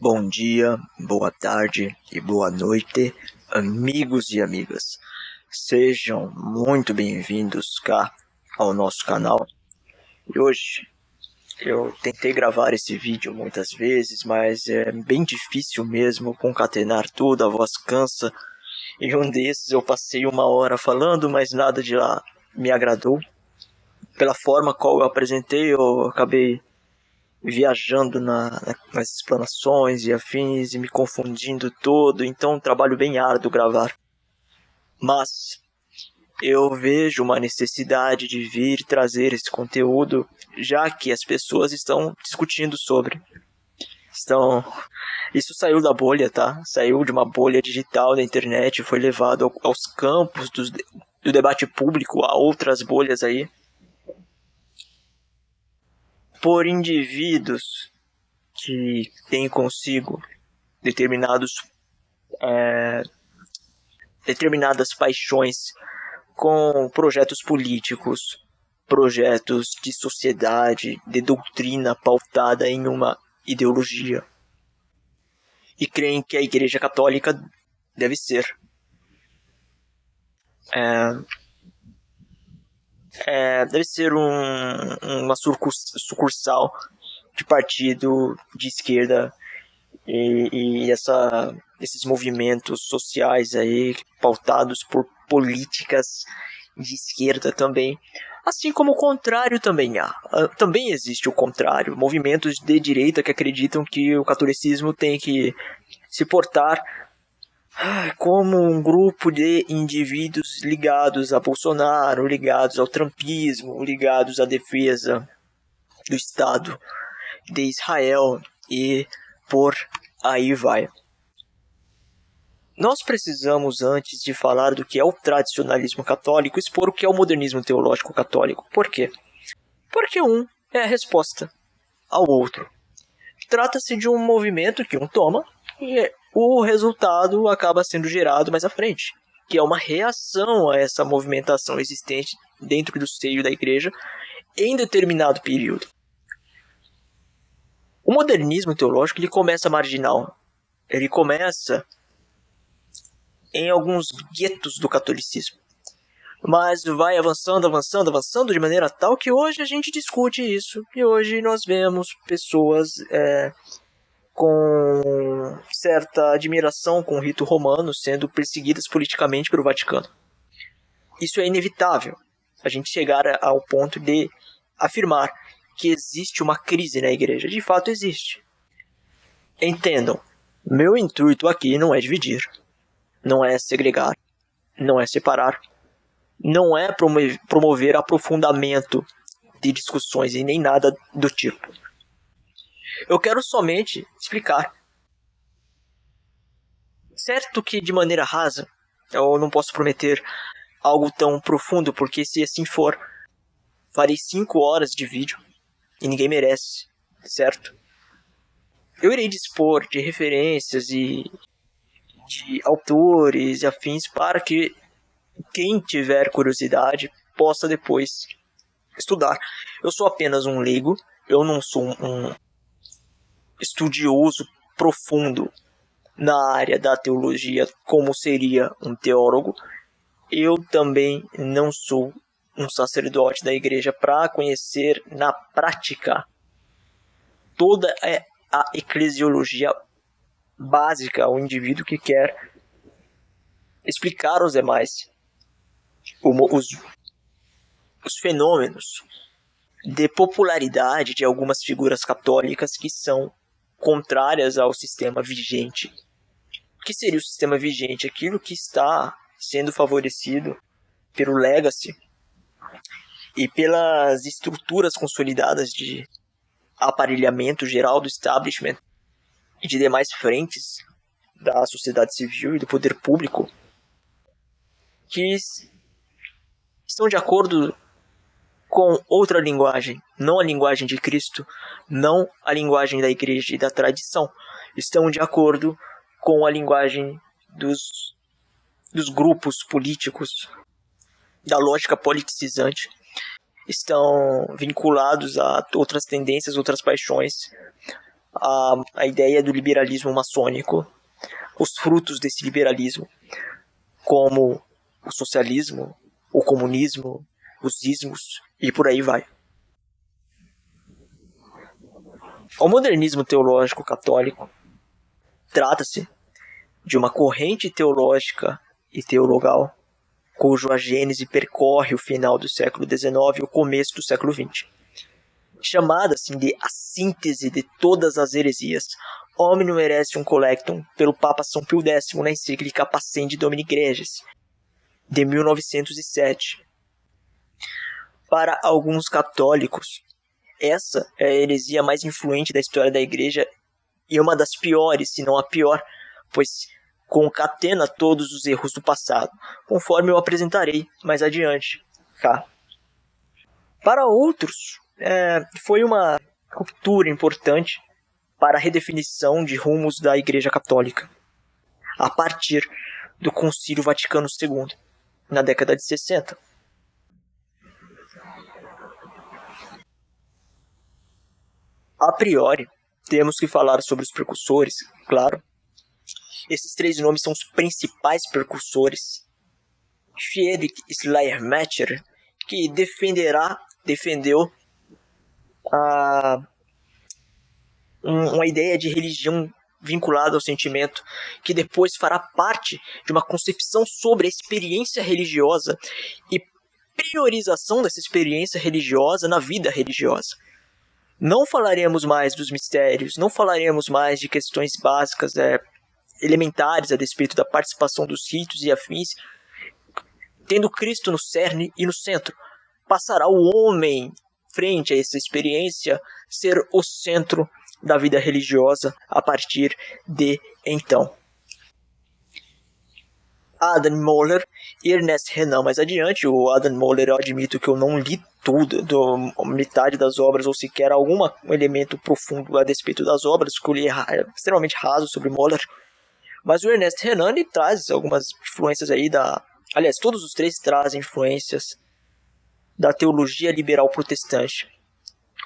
Bom dia, boa tarde e boa noite, amigos e amigas. Sejam muito bem-vindos cá ao nosso canal. E hoje eu tentei gravar esse vídeo muitas vezes, mas é bem difícil mesmo concatenar tudo, a voz cansa. E um desses eu passei 1 hora falando, mas nada de lá me agradou. Pela forma qual eu apresentei, eu acabei viajando nas explanações e afins e me confundindo todo, então um trabalho bem árduo gravar. Mas eu vejo uma necessidade de vir trazer esse conteúdo, já que as pessoas estão discutindo sobre. Isso saiu da bolha, tá? Saiu de uma bolha digital da internet, foi levado aos campos do debate público, a outras bolhas aí, por indivíduos que têm consigo determinadas paixões com projetos políticos, projetos de sociedade, de doutrina pautada em uma ideologia. E creem que a Igreja Católica deve ser uma sucursal de partido de esquerda e esses movimentos sociais aí pautados por políticas de esquerda também, assim como o contrário também há. Também existe o contrário, movimentos de direita que acreditam que o catolicismo tem que se portar como um grupo de indivíduos ligados a Bolsonaro, ligados ao trumpismo, ligados à defesa do Estado de Israel e por aí vai. Nós precisamos, antes de falar do que é o tradicionalismo católico, expor o que é o modernismo teológico católico. Por quê? Porque um é a resposta ao outro. Trata-se de um movimento que um toma e o resultado acaba sendo gerado mais à frente, que é uma reação a essa movimentação existente dentro do seio da igreja em determinado período. O modernismo teológico ele começa marginal, ele começa em alguns guetos do catolicismo, mas vai avançando de maneira tal que hoje a gente discute isso, e hoje nós vemos pessoas com certa admiração com o rito romano sendo perseguidas politicamente pelo Vaticano. Isso é inevitável, a gente chegar ao ponto de afirmar que existe uma crise na igreja. De fato existe. Entendam, meu intuito aqui não é dividir, não é segregar, não é separar, não é promover aprofundamento de discussões e nem nada do tipo. Eu quero somente explicar. Certo que de maneira rasa, eu não posso prometer algo tão profundo, porque se assim for, farei 5 horas de vídeo e ninguém merece, certo? Eu irei dispor de referências e de autores e afins para que quem tiver curiosidade possa depois estudar. Eu sou apenas um leigo, eu não sou um estudioso profundo na área da teologia como seria um teólogo. Eu também não sou um sacerdote da igreja para conhecer na prática toda a eclesiologia básica ao indivíduo que quer explicar aos demais os fenômenos de popularidade de algumas figuras católicas que são contrárias ao sistema vigente. O que seria o sistema vigente? Aquilo que está sendo favorecido pelo legacy e pelas estruturas consolidadas de aparelhamento geral do establishment e de demais frentes da sociedade civil e do poder público, que estão de acordo com outra linguagem, não a linguagem de Cristo, não a linguagem da igreja e da tradição, estão de acordo com a linguagem dos grupos políticos, da lógica politicizante, estão vinculados a outras tendências, outras paixões, a ideia do liberalismo maçônico, os frutos desse liberalismo, como o socialismo, o comunismo, os ismos e por aí vai. O modernismo teológico católico trata-se de uma corrente teológica e teologal cuja gênese percorre o final do século XIX e o começo do século XX. Chamada assim de a síntese de todas as heresias, Omnium Heresium Collectum, pelo Papa São Pio X na encíclica Pascendi Domini Gregis, de 1907. Para alguns católicos, essa é a heresia mais influente da história da Igreja e uma das piores, se não a pior, pois concatena todos os erros do passado, conforme eu apresentarei mais adiante. Para outros, foi uma ruptura importante para a redefinição de rumos da Igreja Católica, a partir do Concílio Vaticano II, na década de 60. A priori, temos que falar sobre os precursores, claro. Esses três nomes são os principais precursores. Friedrich Schleiermacher, que defendeu uma ideia de religião vinculada ao sentimento, que depois fará parte de uma concepção sobre a experiência religiosa e priorização dessa experiência religiosa na vida religiosa. Não falaremos mais dos mistérios, não falaremos mais de questões básicas, elementares a respeito da participação dos ritos e afins, tendo Cristo no cerne e no centro. Passará o homem, frente a essa experiência, ser o centro da vida religiosa a partir de então. Adam Moller e Ernest Renan mais adiante. O Adam Moller, eu admito que eu não li tudo, metade das obras, ou sequer algum elemento profundo a respeito das obras, que eu li extremamente raso sobre Moller. Mas o Ernest Renan, ele traz algumas influências aí aliás, todos os três trazem influências da teologia liberal protestante.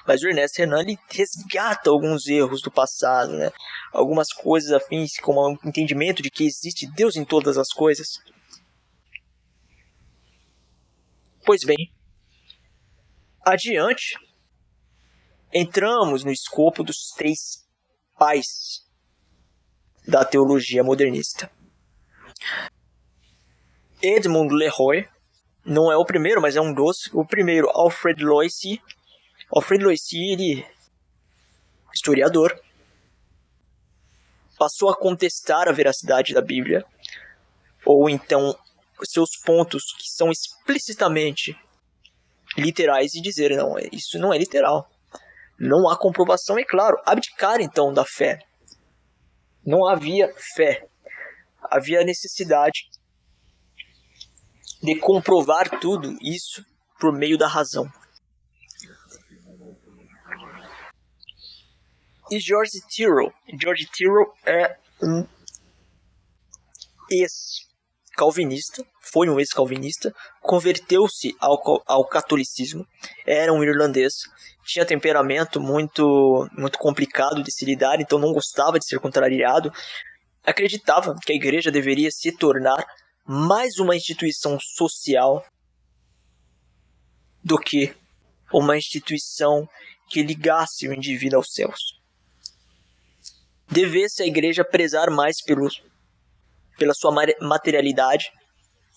Mas o Ernest Renan, ele resgata alguns erros do passado, né? Algumas coisas afins, como o entendimento de que existe Deus em todas as coisas. Pois bem, adiante, entramos no escopo dos três pais da teologia modernista. Edmund Leroy não é o primeiro, mas é um dos. O primeiro, Alfred Loisy. Alfred Loisy, ele, historiador, passou a contestar a veracidade da Bíblia, ou então seus pontos que são explicitamente literais, e dizer, não, isso não é literal. Não há comprovação, é claro. Abdicar então da fé. Não havia fé. Havia necessidade de comprovar tudo isso por meio da razão. E George Tyrrell é um ex-calvinista, foi um ex-calvinista, converteu-se ao catolicismo, era um irlandês, tinha temperamento muito complicado de se lidar, então não gostava de ser contrariado, acreditava que a igreja deveria se tornar mais uma instituição social do que uma instituição que ligasse o indivíduo aos céus. Devesse a igreja prezar mais pela sua materialidade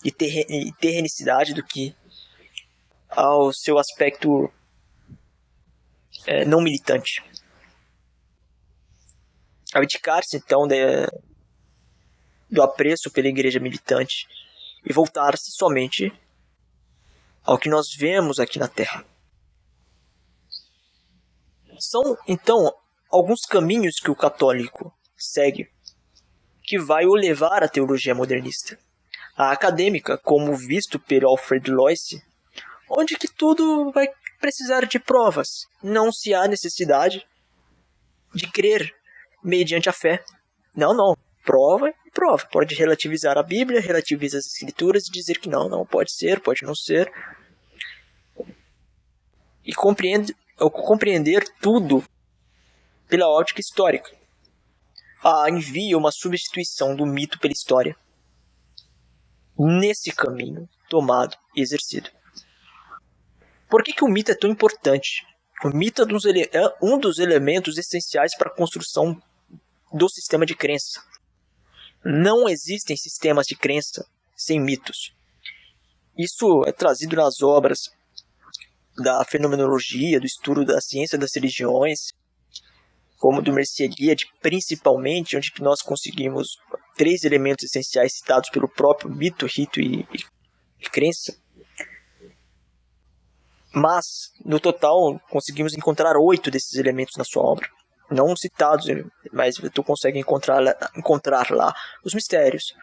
e terrenicidade do que ao seu aspecto não militante. Abdicar-se então do apreço pela igreja militante e voltar-se somente ao que nós vemos aqui na Terra. São então alguns caminhos que o católico segue que vai o levar à teologia modernista. A acadêmica, como visto pelo Alfred Loisy, onde que tudo vai precisar de provas. Não se há necessidade de crer mediante a fé. Não. Prova e prova. Pode relativizar a Bíblia, relativiza as Escrituras e dizer que não pode ser, pode não ser. E compreender tudo pela ótica histórica. Envia uma substituição do mito pela história. Nesse caminho tomado e exercido. Por que o mito é tão importante? O mito é um dos elementos essenciais para a construção do sistema de crença. Não existem sistemas de crença sem mitos. Isso é trazido nas obras da fenomenologia, do estudo da ciência das religiões, como do Mercier-Liede, principalmente, onde nós conseguimos 3 elementos essenciais citados pelo próprio mito, rito e crença. Mas, no total, conseguimos encontrar 8 desses elementos na sua obra. Não citados, mas tu consegue encontrar lá os mistérios,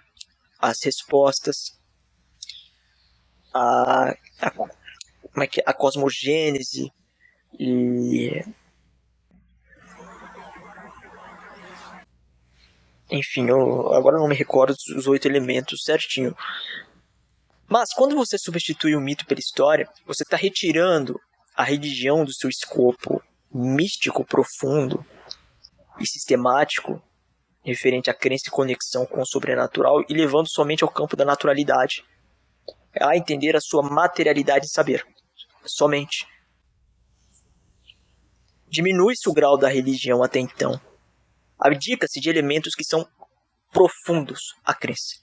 as respostas, a cosmogênese e... Enfim, agora não me recordo os 8 elementos certinho. Mas quando você substitui o mito pela história, você está retirando a religião do seu escopo místico profundo e sistemático, referente à crença e conexão com o sobrenatural, e levando somente ao campo da naturalidade, a entender a sua materialidade e saber. Somente. Diminui-se o grau da religião até então. Abdica-se de elementos que são profundos à crença.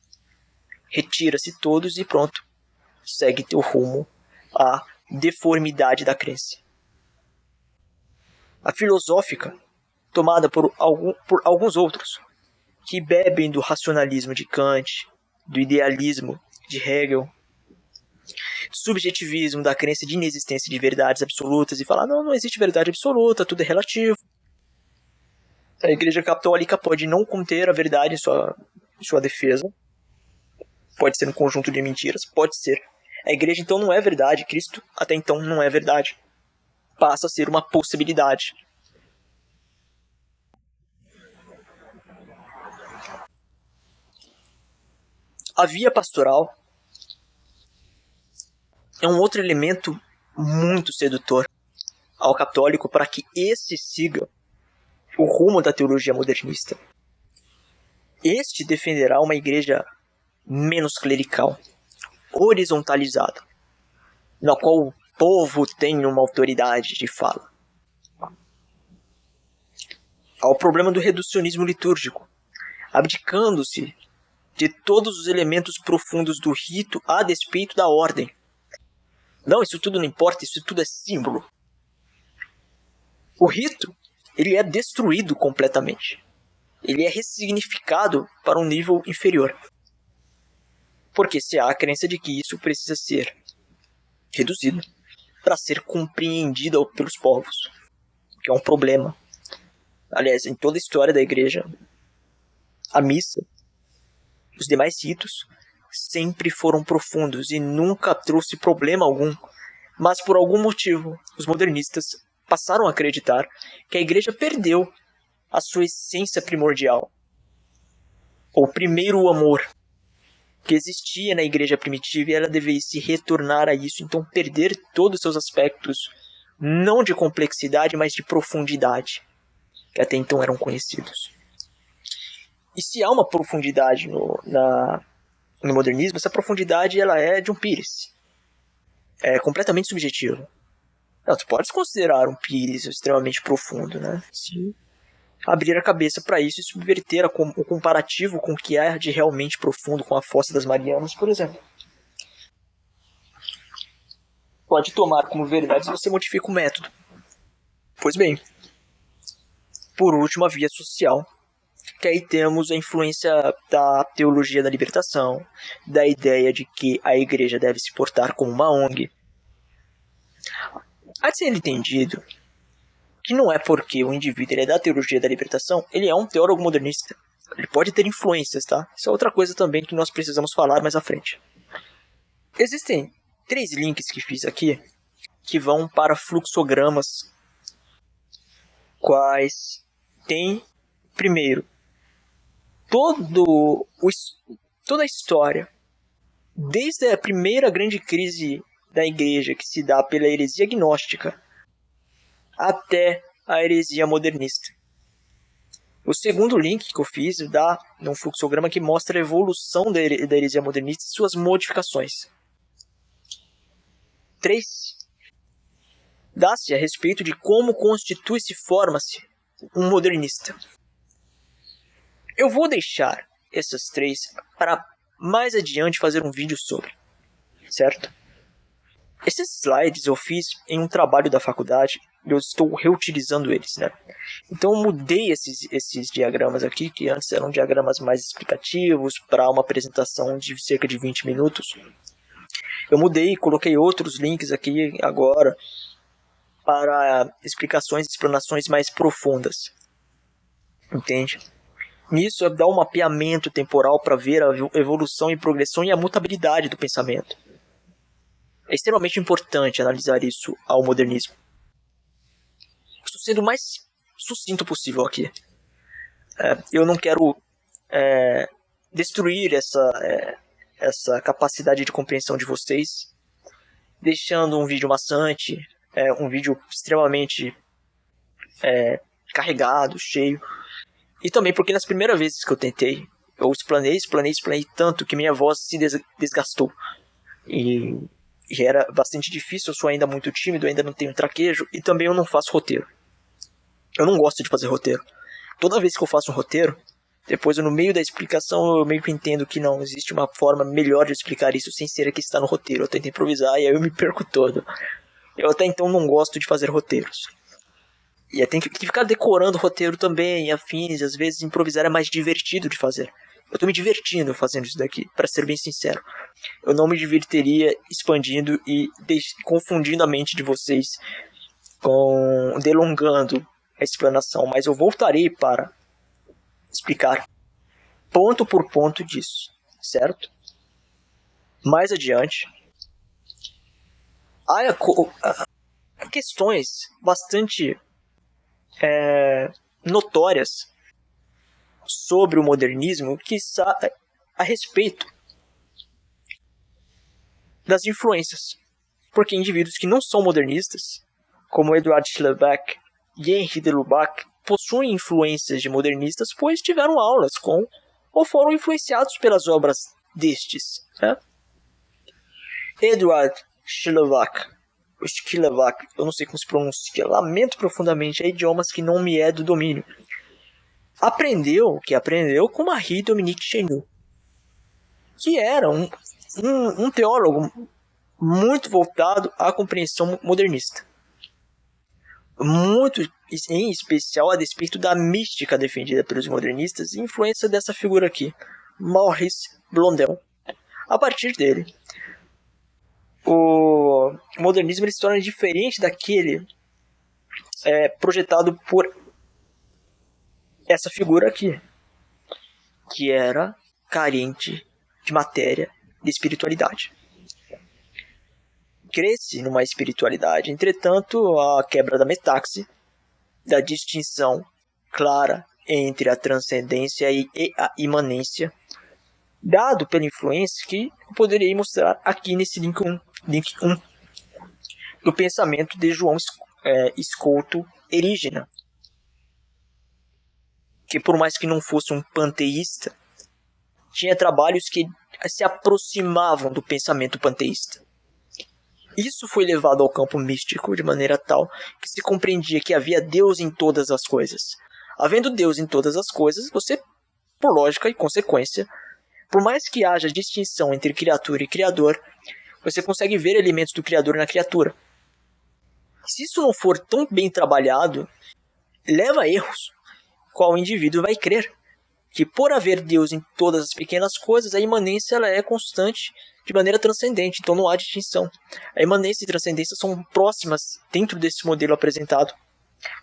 Retira-se todos e pronto. Segue teu rumo à deformidade da crença. A filosófica, tomada por alguns outros, que bebem do racionalismo de Kant, do idealismo de Hegel, do subjetivismo da crença de inexistência de verdades absolutas, e falar, não existe verdade absoluta, tudo é relativo. A Igreja Católica pode não conter a verdade em sua defesa. Pode ser um conjunto de mentiras, pode ser. A Igreja então não é verdade, Cristo até então não é verdade. Passa a ser uma possibilidade. A via pastoral é um outro elemento muito sedutor ao católico para que esse siga o rumo da teologia modernista. Este defenderá uma igreja menos clerical, horizontalizada, na qual o povo tem uma autoridade de fala. Ao problema do reducionismo litúrgico, abdicando-se de todos os elementos profundos do rito a despeito da ordem. Não, isso tudo não importa, isso tudo é símbolo. O rito, ele é destruído completamente. Ele é ressignificado para um nível inferior. Porque se há a crença de que isso precisa ser reduzido para ser compreendido pelos povos, que é um problema. Aliás, em toda a história da igreja, a missa, os demais ritos, sempre foram profundos e nunca trouxe problema algum. Mas por algum motivo, os modernistas passaram a acreditar que a igreja perdeu a sua essência primordial, o primeiro amor que existia na igreja primitiva, e ela deveria se retornar a isso, então perder todos os seus aspectos, não de complexidade, mas de profundidade, que até então eram conhecidos. E se há uma profundidade no modernismo, essa profundidade ela é de um pires. É completamente subjetiva. Não, tu pode considerar um pires extremamente profundo, né? Se abrir a cabeça para isso e subverter o comparativo com o que é de realmente profundo, com a Fossa das Marianas, por exemplo. Pode tomar como verdade se você modifica o método. Pois bem, por último, a via social, que aí temos a influência da teologia da libertação, da ideia de que a igreja deve se portar como uma ONG. Há de ser entendido que não é porque o indivíduo ele é da teologia da libertação, ele é um teólogo modernista. Ele pode ter influências, tá? Isso é outra coisa também que nós precisamos falar mais à frente. Existem 3 links que fiz aqui, que vão para fluxogramas, quais tem, primeiro, toda a história, desde a primeira grande crise da igreja, que se dá pela heresia gnóstica, até a heresia modernista. O segundo link que eu fiz dá um fluxograma que mostra a evolução da heresia modernista e suas modificações. 3. Dá-se a respeito de como constitui-se e forma-se um modernista. Eu vou deixar essas 3 para mais adiante fazer um vídeo sobre, certo? Esses slides eu fiz em um trabalho da faculdade e eu estou reutilizando eles, né? Então eu mudei esses diagramas aqui, que antes eram diagramas mais explicativos, para uma apresentação de cerca de 20 minutos. Eu mudei e coloquei outros links aqui agora para explicações e explanações mais profundas. Entende? Nisso dá um mapeamento temporal para ver a evolução e progressão e a mutabilidade do pensamento. É extremamente importante analisar isso ao modernismo. Estou sendo o mais sucinto possível aqui. Eu não quero destruir essa capacidade de compreensão de vocês, deixando um vídeo maçante, um vídeo extremamente carregado, cheio. E também porque nas primeiras vezes que eu tentei, eu explanei tanto que minha voz se desgastou. E era bastante difícil, eu sou ainda muito tímido, ainda não tenho traquejo, e também eu não faço roteiro. Eu não gosto de fazer roteiro. Toda vez que eu faço um roteiro, depois no meio da explicação eu meio que entendo que não existe uma forma melhor de explicar isso sem ser a que está no roteiro. Eu tento improvisar e aí eu me perco todo. Eu até então não gosto de fazer roteiros. E tem que ficar decorando roteiro também, e afins, às vezes improvisar é mais divertido de fazer. Eu estou me divertindo fazendo isso daqui, para ser bem sincero. Eu não me divertiria expandindo e confundindo a mente de vocês, delongando a explanação, mas eu voltarei para explicar ponto por ponto disso, certo? Mais adiante, há questões bastante notórias sobre o modernismo que a respeito das influências, porque indivíduos que não são modernistas, como Edward Schleiermacher e Henri de Lubac, possuem influências de modernistas, pois tiveram aulas com ou foram influenciados pelas obras destes. Né? Edward Schleiermacher, eu não sei como se pronuncia, lamento profundamente, é idiomas que não me é do domínio. Aprendeu com Marie-Dominique Chenu, que era um teólogo muito voltado à compreensão modernista. Muito em especial a despeito da mística defendida pelos modernistas e influência dessa figura aqui, Maurice Blondel. A partir dele, o modernismo ele se torna diferente daquele projetado por essa figura aqui, que era carente de matéria, de espiritualidade. Cresce numa espiritualidade, entretanto, a quebra da metaxe, da distinção clara entre a transcendência e a imanência, dado pela influência que eu poderia mostrar aqui nesse link 1, do pensamento de João Scoto Erigena, que por mais que não fosse um panteísta, tinha trabalhos que se aproximavam do pensamento panteísta. Isso foi levado ao campo místico de maneira tal que se compreendia que havia Deus em todas as coisas. Havendo Deus em todas as coisas, você, por lógica e consequência, por mais que haja distinção entre criatura e criador, você consegue ver elementos do criador na criatura. Se isso não for tão bem trabalhado, leva a erros, qual o indivíduo vai crer que por haver Deus em todas as pequenas coisas, a imanência ela é constante de maneira transcendente, então não há distinção. A imanência e a transcendência são próximas dentro desse modelo apresentado,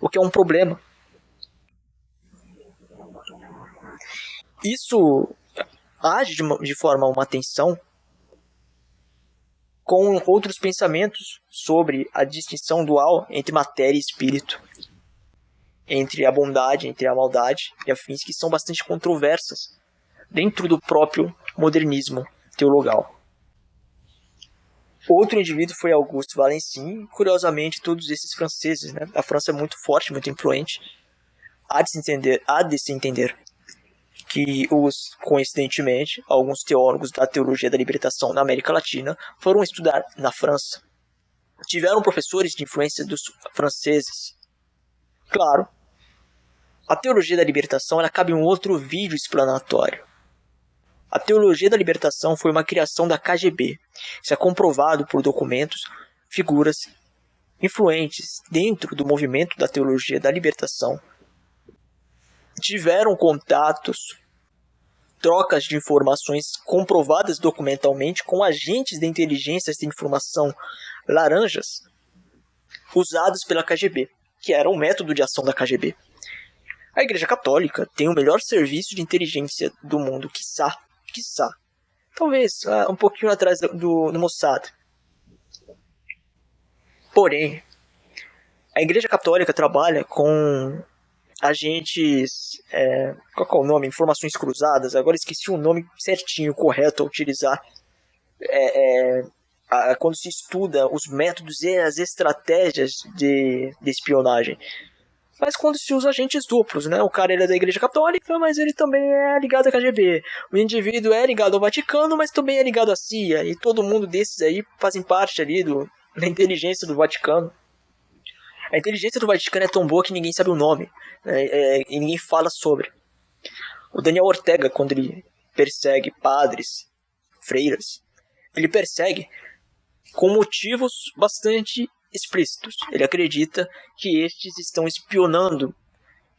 o que é um problema. Isso age de forma a uma tensão com outros pensamentos sobre a distinção dual entre matéria e espírito, entre a bondade, entre a maldade e afins, que são bastante controversas dentro do próprio modernismo teologal. Outro indivíduo foi Auguste Valencin, curiosamente todos esses franceses, né? A França é muito forte, muito influente. há de se entender que coincidentemente, alguns teólogos da teologia da libertação na América Latina foram estudar na França. Tiveram professores de influência dos franceses. Claro, a teologia da libertação ela cabe em um outro vídeo explanatório. A teologia da libertação foi uma criação da KGB. Isso é comprovado por documentos, figuras influentes dentro do movimento da teologia da libertação. Tiveram contatos, trocas de informações comprovadas documentalmente com agentes de inteligência de informação laranjas usados pela KGB, que era o método de ação da KGB. A Igreja Católica tem o melhor serviço de inteligência do mundo, quiçá. Talvez um pouquinho atrás do Mossad. Porém, a Igreja Católica trabalha com agentes, qual é o nome? Informações cruzadas. Agora esqueci o nome certinho, correto a utilizar. Quando se estuda os métodos e as estratégias de espionagem. Mas quando se usa agentes duplos, né? O cara ele é da Igreja Católica, mas ele também é ligado à KGB. O indivíduo é ligado ao Vaticano, mas também é ligado à CIA. E todo mundo desses aí fazem parte ali da inteligência do Vaticano. A inteligência do Vaticano é tão boa que ninguém sabe o nome, né? E ninguém fala sobre. O Daniel Ortega, quando ele persegue padres, freiras, ele persegue com motivos bastante explícitos. Ele acredita que estes estão espionando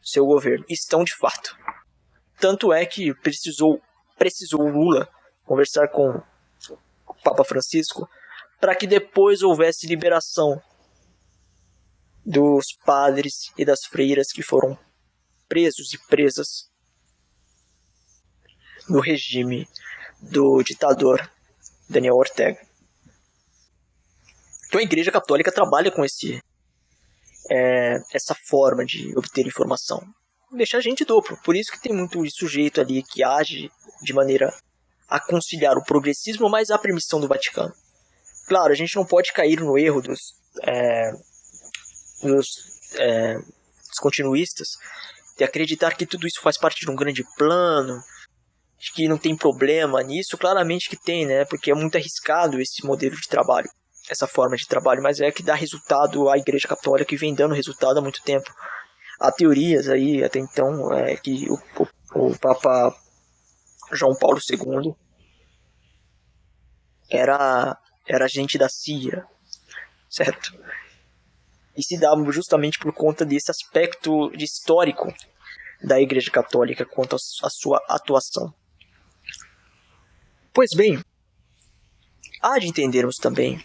seu governo. Estão de fato. Tanto é que precisou o Lula conversar com o Papa Francisco para que depois houvesse liberação dos padres e das freiras que foram presos e presas no regime do ditador Daniel Ortega. Então a Igreja Católica trabalha com essa forma de obter informação. Deixa a gente duplo. Por isso que tem muito sujeito ali que age de maneira a conciliar o progressismo, mas a permissão do Vaticano. Claro, a gente não pode cair no erro dos continuistas de acreditar que tudo isso faz parte de um grande plano, que não tem problema nisso. Claramente que tem, né? Porque é muito arriscado esse modelo de trabalho, essa forma de trabalho, mas é que dá resultado à Igreja Católica, que vem dando resultado há muito tempo. Há teorias aí, até então, que o Papa João Paulo II era agente da CIA, certo? E se dá justamente por conta desse aspecto histórico da Igreja Católica quanto à sua atuação. Pois bem, há de entendermos também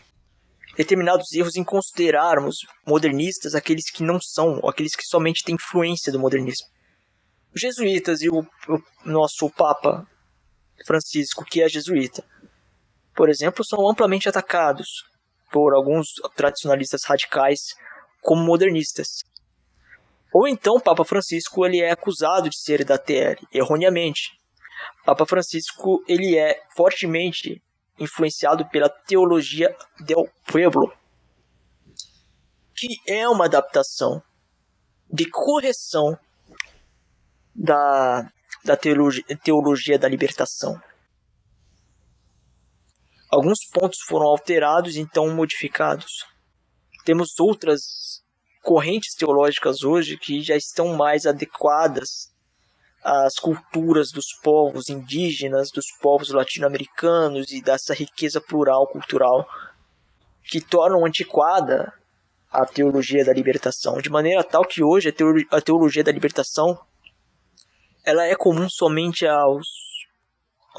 determinados erros em considerarmos modernistas aqueles que não são, ou aqueles que somente têm influência do modernismo. Os jesuítas e o nosso Papa Francisco, que é jesuíta, por exemplo, são amplamente atacados por alguns tradicionalistas radicais como modernistas. Ou então o Papa Francisco ele é acusado de ser da TL, erroneamente. O Papa Francisco ele é fortemente influenciado pela teologia del pueblo, que é uma adaptação de correção da teologia da libertação. Alguns pontos foram alterados, então modificados. Temos outras correntes teológicas hoje que já estão mais adequadas às culturas dos povos indígenas, dos povos latino-americanos e dessa riqueza plural cultural que tornam antiquada a teologia da libertação, de maneira tal que hoje a teologia da libertação ela é comum somente aos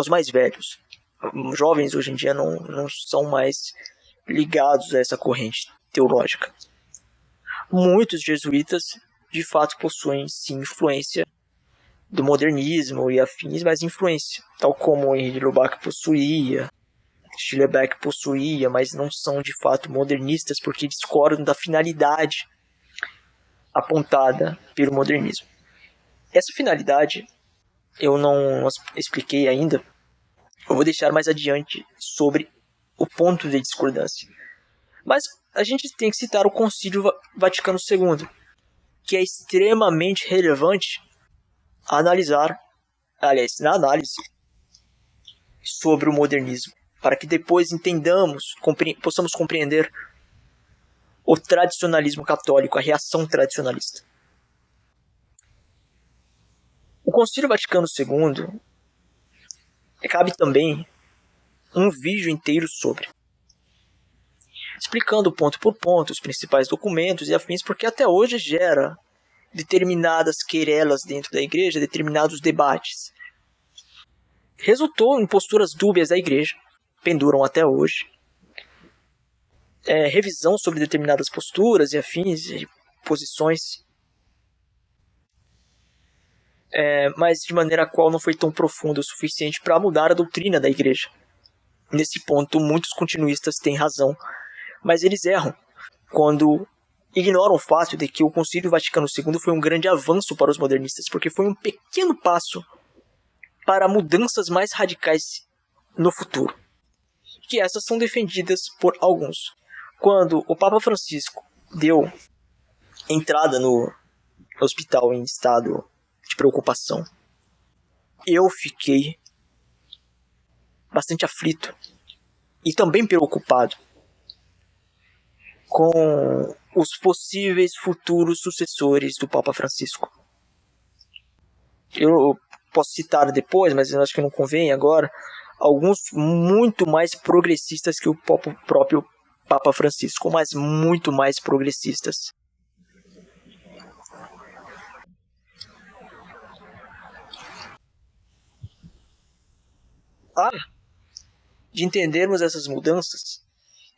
mais velhos. Os jovens hoje em dia não são mais ligados a essa corrente teológica. Muitos jesuítas de fato possuem sim influência do modernismo e afins, mas influência, tal como Henri de Lubac possuía, Schillebeck possuía, mas não são de fato modernistas porque discordam da finalidade apontada pelo modernismo. Essa finalidade eu não expliquei ainda, eu vou deixar mais adiante sobre o ponto de discordância. Mas a gente tem que citar o Concílio Vaticano II, que é extremamente relevante analisar, aliás, na análise sobre o modernismo, para que depois entendamos, possamos compreender o tradicionalismo católico, a reação tradicionalista. O Concílio Vaticano II cabe também um vídeo inteiro sobre, explicando ponto por ponto os principais documentos e afins, porque até hoje gera determinadas querelas dentro da igreja, determinados debates. Resultou em posturas dúbias da igreja, penduram até hoje. Revisão sobre determinadas posturas e afins e posições, mas de maneira a qual não foi tão profunda o suficiente para mudar a doutrina da igreja. Nesse ponto, muitos continuistas têm razão, mas eles erram quando ignoram o fato de que o Concílio Vaticano II foi um grande avanço para os modernistas, porque foi um pequeno passo para mudanças mais radicais no futuro, que essas são defendidas por alguns. Quando o Papa Francisco deu entrada no hospital em estado de preocupação, eu fiquei bastante aflito e também preocupado com os possíveis futuros sucessores do Papa Francisco. Eu posso citar depois, mas eu acho que não convém agora, alguns muito mais progressistas que o próprio Papa Francisco, mas muito mais progressistas. De entendermos essas mudanças,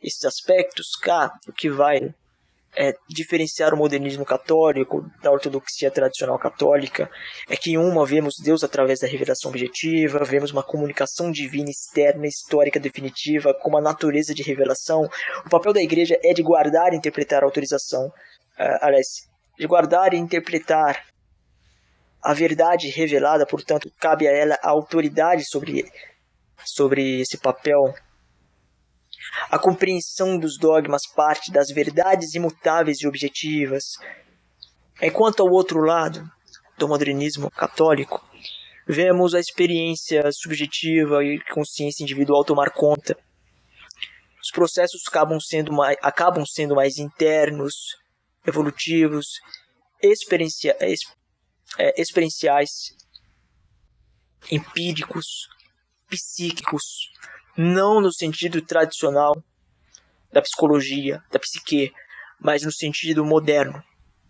esses aspectos, o que vai diferenciar o modernismo católico da ortodoxia tradicional católica é que em uma vemos Deus através da revelação objetiva, vemos uma comunicação divina externa, histórica, definitiva, com uma natureza de revelação. O papel da igreja é de guardar e interpretar a autorização, de guardar e interpretar a verdade revelada, portanto, cabe a ela a autoridade sobre esse papel. A compreensão dos dogmas parte das verdades imutáveis e objetivas. Enquanto ao outro lado do modernismo católico, vemos a experiência subjetiva e consciência individual tomar conta. Os processos acabam sendo mais internos, evolutivos, experienciais, empíricos, psíquicos, não no sentido tradicional da psicologia, da psique, mas no sentido moderno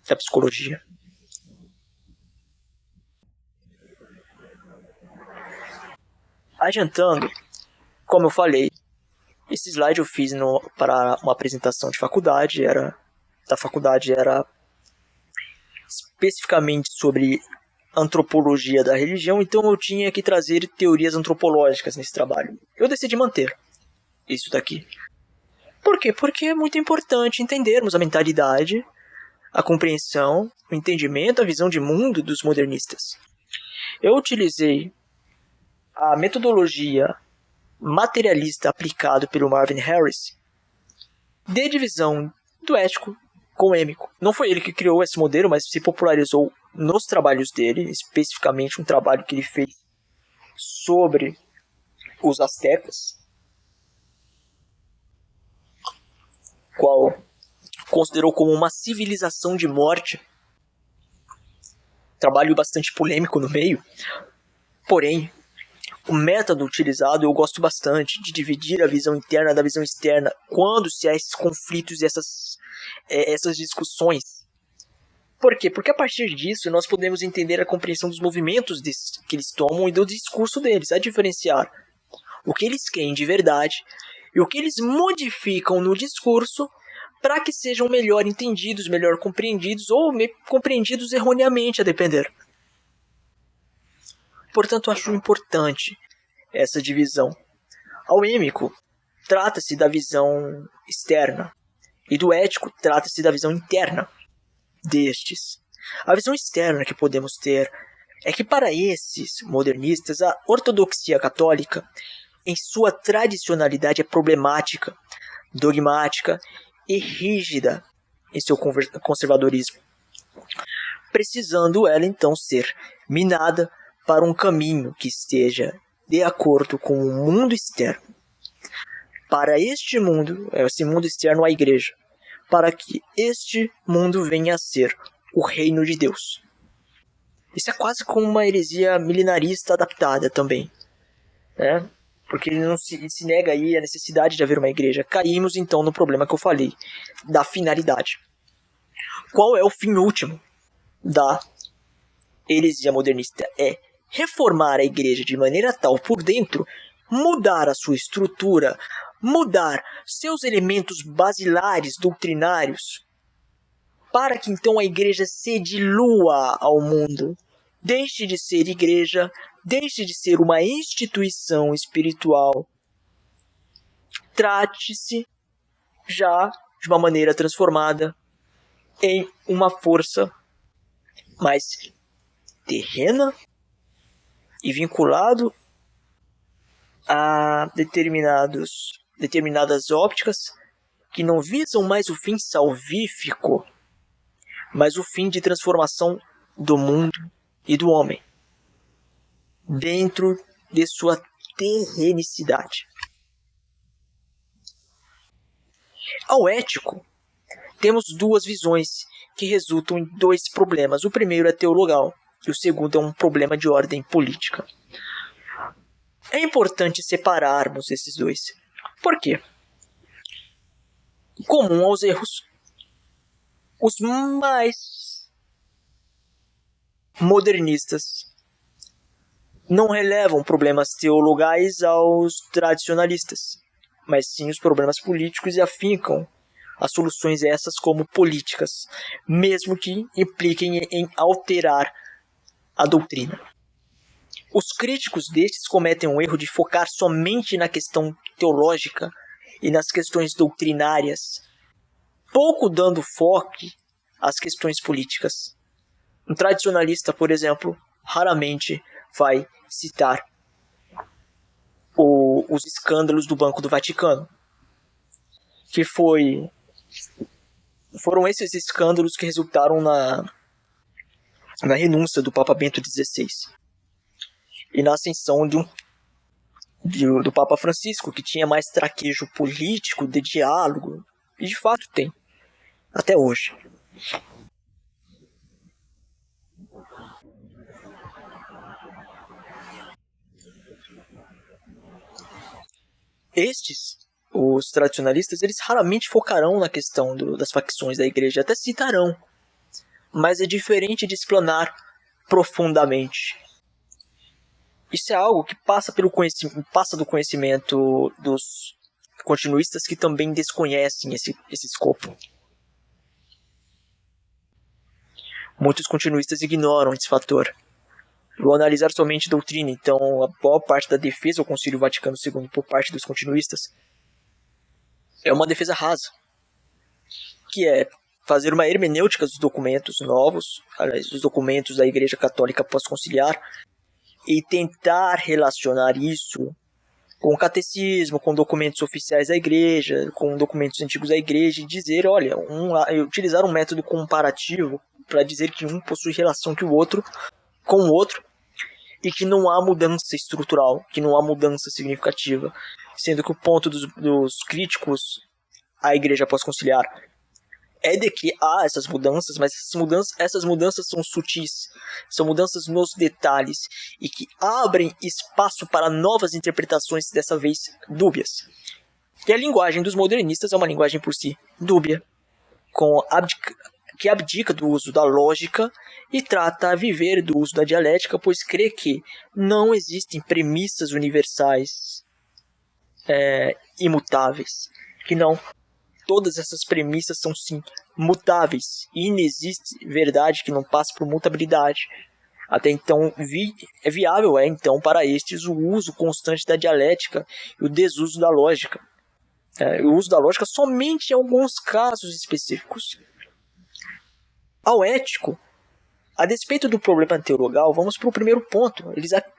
da psicologia. Adiantando, como eu falei, esse slide eu fiz para uma apresentação de faculdade, era especificamente sobre antropologia da religião, então eu tinha que trazer teorias antropológicas nesse trabalho. Eu decidi manter isso daqui. Por quê? Porque é muito importante entendermos a mentalidade, a compreensão, o entendimento, a visão de mundo dos modernistas. Eu utilizei a metodologia materialista aplicada pelo Marvin Harris de divisão do ético com o êmico. Não foi ele que criou esse modelo, mas se popularizou nos trabalhos dele, especificamente um trabalho que ele fez sobre os astecas, qual considerou como uma civilização de morte. Trabalho bastante polêmico no meio, porém, o método utilizado eu gosto bastante, de dividir a visão interna da visão externa, quando se há esses conflitos e essas discussões. Por quê? Porque a partir disso nós podemos entender a compreensão dos movimentos que eles tomam e do discurso deles, a diferenciar o que eles creem de verdade e o que eles modificam no discurso para que sejam melhor entendidos, melhor compreendidos ou compreendidos erroneamente, a depender. Portanto, acho importante essa divisão. Ao êmico, trata-se da visão externa, e do ético, trata-se da visão interna destes. A visão externa que podemos ter é que para esses modernistas, a ortodoxia católica, em sua tradicionalidade, é problemática, dogmática e rígida em seu conservadorismo. precisando ela então ser minada para um caminho que esteja de acordo com o mundo externo. Para este mundo, esse mundo externo à igreja, para que este mundo venha a ser o reino de Deus. Isso é quase como uma heresia milenarista adaptada também, né? Porque ele não se nega aí a necessidade de haver uma igreja. Caímos então no problema que eu falei, da finalidade. Qual é o fim último da heresia modernista? É reformar a igreja de maneira tal por dentro, mudar a sua estrutura, mudar seus elementos basilares doutrinários, para que então a igreja se dilua ao mundo, deixe de ser igreja, deixe de ser uma instituição espiritual, trate-se já de uma maneira transformada em uma força mais terrena e vinculado a determinadas ópticas que não visam mais o fim salvífico, mas o fim de transformação do mundo e do homem dentro de sua terrenicidade. Ao ético, temos duas visões que resultam em dois problemas. O primeiro é teologal e o segundo é um problema de ordem política. É importante separarmos esses dois. Por quê? Comum aos erros, os mais modernistas não relevam problemas teologais aos tradicionalistas, mas sim os problemas políticos e afincam as soluções essas como políticas, mesmo que impliquem em alterar a doutrina. Os críticos destes cometem um erro de focar somente na questão teológica e nas questões doutrinárias, pouco dando foco às questões políticas. Um tradicionalista, por exemplo, raramente vai citar os escândalos do Banco do Vaticano, que foram esses escândalos que resultaram na renúncia do Papa Bento XVI e na ascensão do Papa Francisco, que tinha mais traquejo político, de diálogo, e de fato tem, até hoje. Os tradicionalistas, eles raramente focarão na questão das facções da igreja, até citarão, mas é diferente de explanar profundamente. Isso é algo que passa do conhecimento dos continuistas, que também desconhecem esse escopo. Muitos continuistas ignoram esse fator. Vou analisar somente doutrina, então a boa parte da defesa ao Concílio Vaticano II por parte dos continuistas é uma defesa rasa, que é fazer uma hermenêutica dos documentos novos, aliás, dos documentos da Igreja Católica pós-conciliar, e tentar relacionar isso com o catecismo, com documentos oficiais da Igreja, com documentos antigos da Igreja, e dizer, olha, utilizar um método comparativo para dizer que um possui relação com o outro, e que não há mudança estrutural, que não há mudança significativa, sendo que o ponto dos críticos à Igreja pós-conciliar é de que há essas mudanças, mas essas mudanças são sutis, são mudanças nos detalhes, e que abrem espaço para novas interpretações, dessa vez dúbias. E a linguagem dos modernistas é uma linguagem por si dúbia, que abdica do uso da lógica e trata a viver do uso da dialética, pois crê que não existem premissas universais imutáveis, que não. Todas essas premissas são sim mutáveis, e inexiste verdade que não passe por mutabilidade. Até então é viável então para estes o uso constante da dialética e o desuso da lógica. O uso da lógica somente em alguns casos específicos. Ao ético, a despeito do problema teologal, vamos para o primeiro ponto.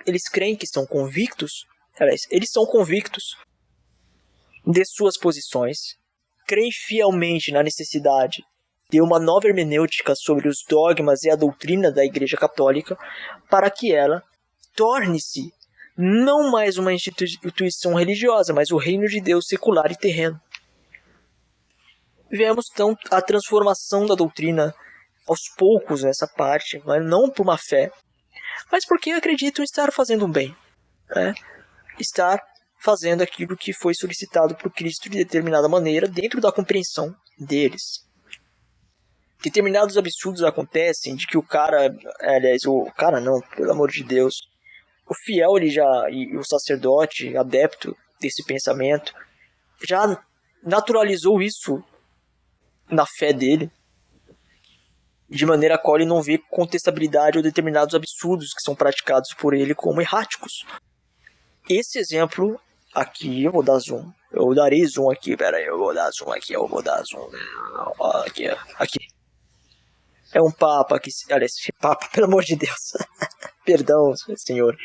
Eles creem que são convictos, eles são convictos de suas posições, creem fielmente na necessidade deu uma nova hermenêutica sobre os dogmas e a doutrina da Igreja Católica para que ela torne-se não mais uma instituição religiosa, mas o reino de Deus secular e terreno. Vemos então a transformação da doutrina aos poucos nessa parte, mas não por uma fé, mas porque acreditam estar fazendo um bem, né? Estar fazendo aquilo que foi solicitado por Cristo de determinada maneira dentro da compreensão deles. Determinados absurdos acontecem de que o cara não, pelo amor de Deus, o fiel e o sacerdote adepto desse pensamento já naturalizou isso na fé dele, de maneira a qual ele não vê contestabilidade ou determinados absurdos que são praticados por ele como erráticos. Esse exemplo aqui, eu vou dar zoom. Eu darei zoom aqui, eu vou dar zoom. Aqui. É um papa que... Aliás, papa, pelo amor de Deus. Perdão, senhor.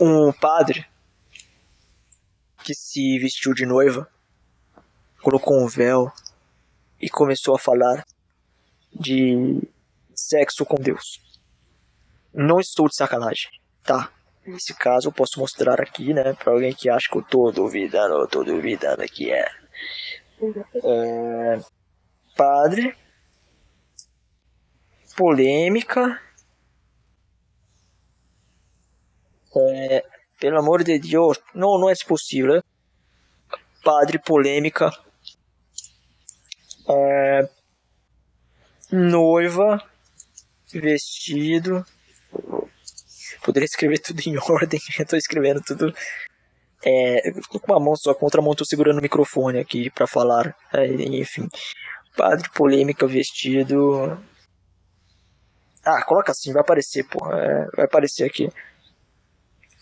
Um padre que se vestiu de noiva, colocou um véu e começou a falar de sexo com Deus. Não estou de sacanagem, tá? Nesse caso eu posso mostrar aqui, né, pra alguém que acha que eu tô duvidando que é. Padre, polêmica, pelo amor de Deus, não é possível. Padre, polêmica, noiva, vestido. Poderia escrever tudo em ordem, eu tô escrevendo tudo. Eu tô com uma mão só, com outra mão tô segurando o microfone aqui pra falar. Enfim. Padre, polêmica, vestido. Coloca assim, vai aparecer, porra. Vai aparecer aqui.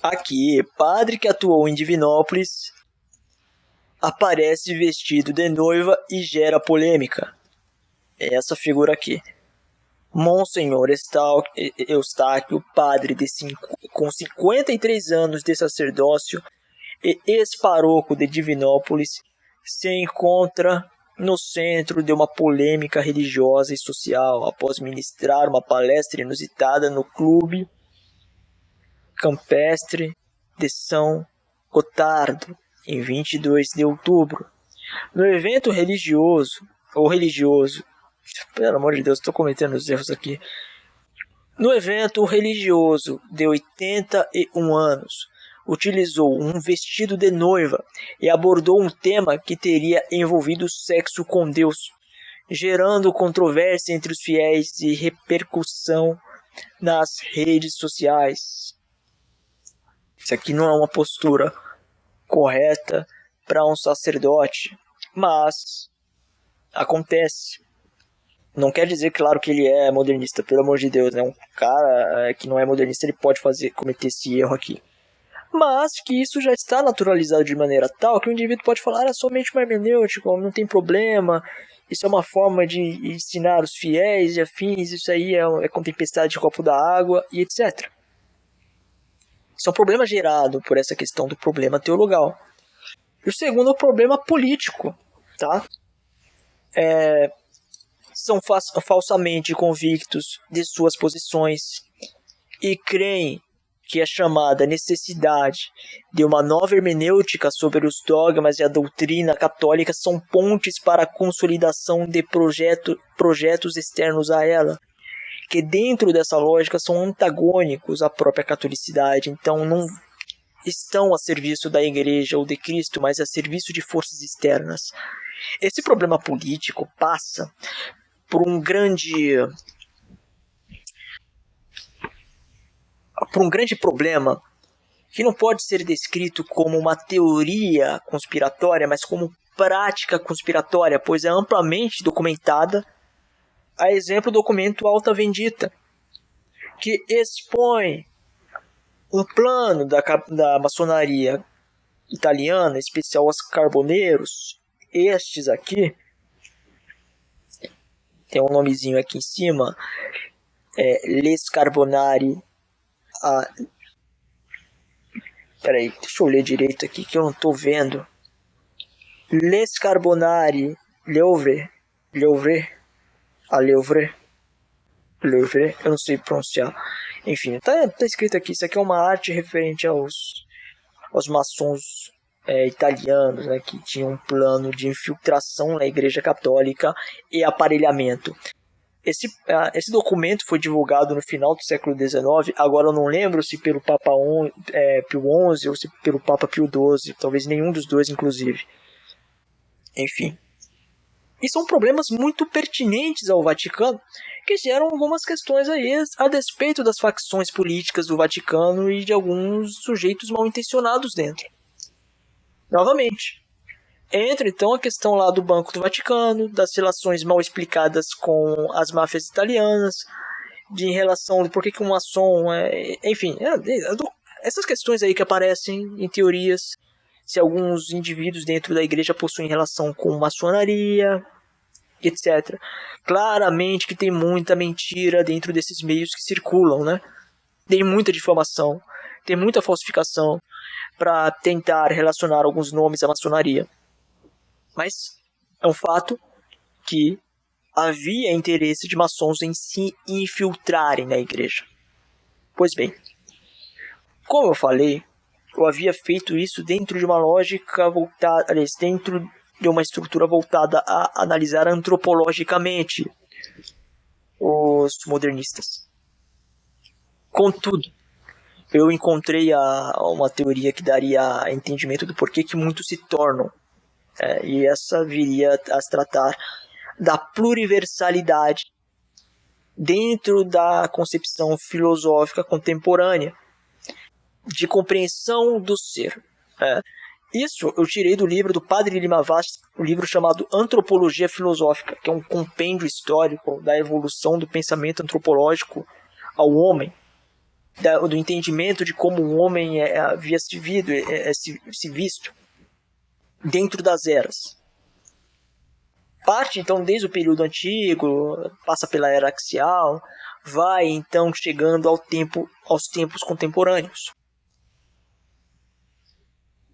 Aqui, padre que atuou em Divinópolis aparece vestido de noiva e gera polêmica. É essa figura aqui. Monsenhor Eustáquio, padre com 53 anos de sacerdócio e ex-paroco de Divinópolis, se encontra no centro de uma polêmica religiosa e social após ministrar uma palestra inusitada no Clube Campestre de São Gotardo, em 22 de outubro. No evento religioso, pelo amor de Deus, estou cometendo os erros aqui. No evento religioso de 81 anos, utilizou um vestido de noiva e abordou um tema que teria envolvido sexo com Deus, gerando controvérsia entre os fiéis e repercussão nas redes sociais. Isso aqui não é uma postura correta para um sacerdote, mas acontece. Não quer dizer, claro, que ele é modernista, pelo amor de Deus, né? Um cara que não é modernista, ele pode cometer esse erro aqui. Mas que isso já está naturalizado de maneira tal que o indivíduo pode falar, somente uma hermenêutica, não tem problema, isso é uma forma de ensinar os fiéis e afins, isso aí é com tempestade de copo da água e etc. Isso é um problema gerado por essa questão do problema teologal. E o segundo é o problema político, tá? São falsamente convictos de suas posições e creem que a chamada necessidade de uma nova hermenêutica sobre os dogmas e a doutrina católica são pontes para a consolidação de projetos externos a ela, que dentro dessa lógica são antagônicos à própria catolicidade, então não estão a serviço da Igreja ou de Cristo, mas a serviço de forças externas. Esse problema político passa por um grande problema que não pode ser descrito como uma teoria conspiratória, mas como prática conspiratória, pois é amplamente documentada, a exemplo do documento Alta Vendita, que expõe um plano da maçonaria italiana, em especial os Carboneiros. Estes aqui, tem um nomezinho aqui em cima, Les Carbonari. Peraí, deixa eu ler direito aqui que eu não estou vendo. Les Carbonari Louvre, Louvre, a Louvre, Louvre, eu não sei pronunciar. Enfim, tá escrito aqui, isso aqui é uma arte referente aos maçons italianos, né, que tinham um plano de infiltração na Igreja Católica e aparelhamento. Esse documento foi divulgado no final do século XIX, agora eu não lembro se pelo Papa Pio XI ou se pelo Papa Pio XII, talvez nenhum dos dois, inclusive. Enfim. E são problemas muito pertinentes ao Vaticano, que geram algumas questões aí a despeito das facções políticas do Vaticano e de alguns sujeitos mal intencionados dentro. Novamente, entra então a questão lá do Banco do Vaticano, das relações mal explicadas com as máfias italianas, em relação do porquê que um maçom enfim, essas questões aí que aparecem em teorias, se alguns indivíduos dentro da igreja possuem relação com maçonaria, etc. Claramente que tem muita mentira dentro desses meios que circulam, né? Tem muita difamação, tem muita falsificação para tentar relacionar alguns nomes à maçonaria. Mas é um fato que havia interesse de maçons em se infiltrarem na igreja. Pois bem, como eu falei, eu havia feito isso dentro de uma lógica voltada, aliás, dentro de uma estrutura voltada a analisar antropologicamente os modernistas. Contudo, eu encontrei uma teoria que daria entendimento do porquê que muitos se tornam. E essa viria a se tratar da pluriversalidade dentro da concepção filosófica contemporânea de compreensão do ser. Isso eu tirei do livro do Padre Lima Vaz, um livro chamado Antropologia Filosófica, que é um compêndio histórico da evolução do pensamento antropológico ao homem, do entendimento de como o homem havia se visto dentro das eras. Parte então desde o período antigo, passa pela era axial, vai então chegando aos tempos contemporâneos.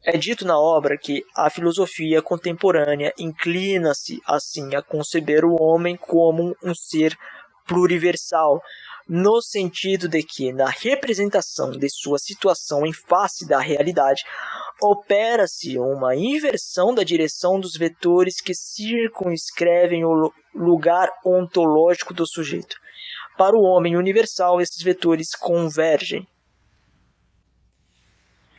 É dito na obra que a filosofia contemporânea inclina-se assim a conceber o homem como um ser pluriversal, no sentido de que, na representação de sua situação em face da realidade, opera-se uma inversão da direção dos vetores que circunscrevem o lugar ontológico do sujeito. Para o homem universal, esses vetores convergem,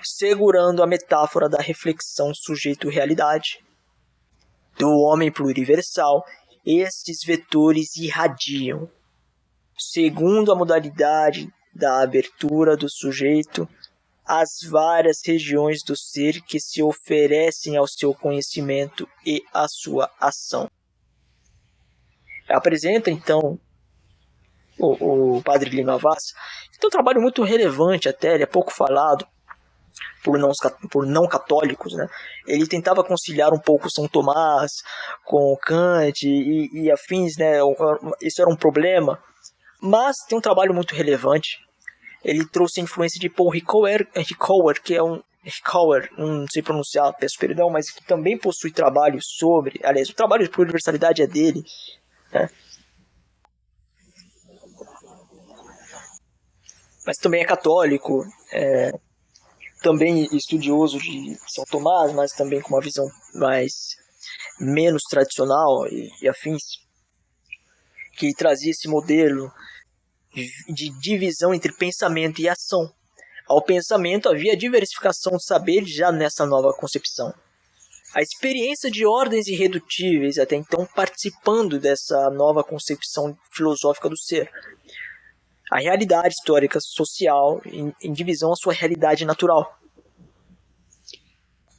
segurando a metáfora da reflexão sujeito-realidade. Do homem pluriversal, estes vetores irradiam, segundo a modalidade da abertura do sujeito, as várias regiões do ser que se oferecem ao seu conhecimento e à sua ação. Apresenta, então, o Padre Lima Vaz, tem um trabalho muito relevante até, ele é pouco falado por não católicos, né? Ele tentava conciliar um pouco São Tomás com Kant e afins, né? Isso era um problema, mas tem um trabalho muito relevante. Ele trouxe a influência de Paul Ricoeur, que é Ricoeur, não sei pronunciar, peço perdão, mas que também possui trabalho sobre, aliás, o trabalho de pluriversalidade é dele, né? Mas também é católico, também estudioso de São Tomás, mas também com uma visão menos tradicional e afins, que trazia esse modelo de divisão entre pensamento e ação. Ao pensamento havia diversificação de saberes já nessa nova concepção. A experiência de ordens irredutíveis até então participando dessa nova concepção filosófica do ser. A realidade histórica social em divisão à sua realidade natural.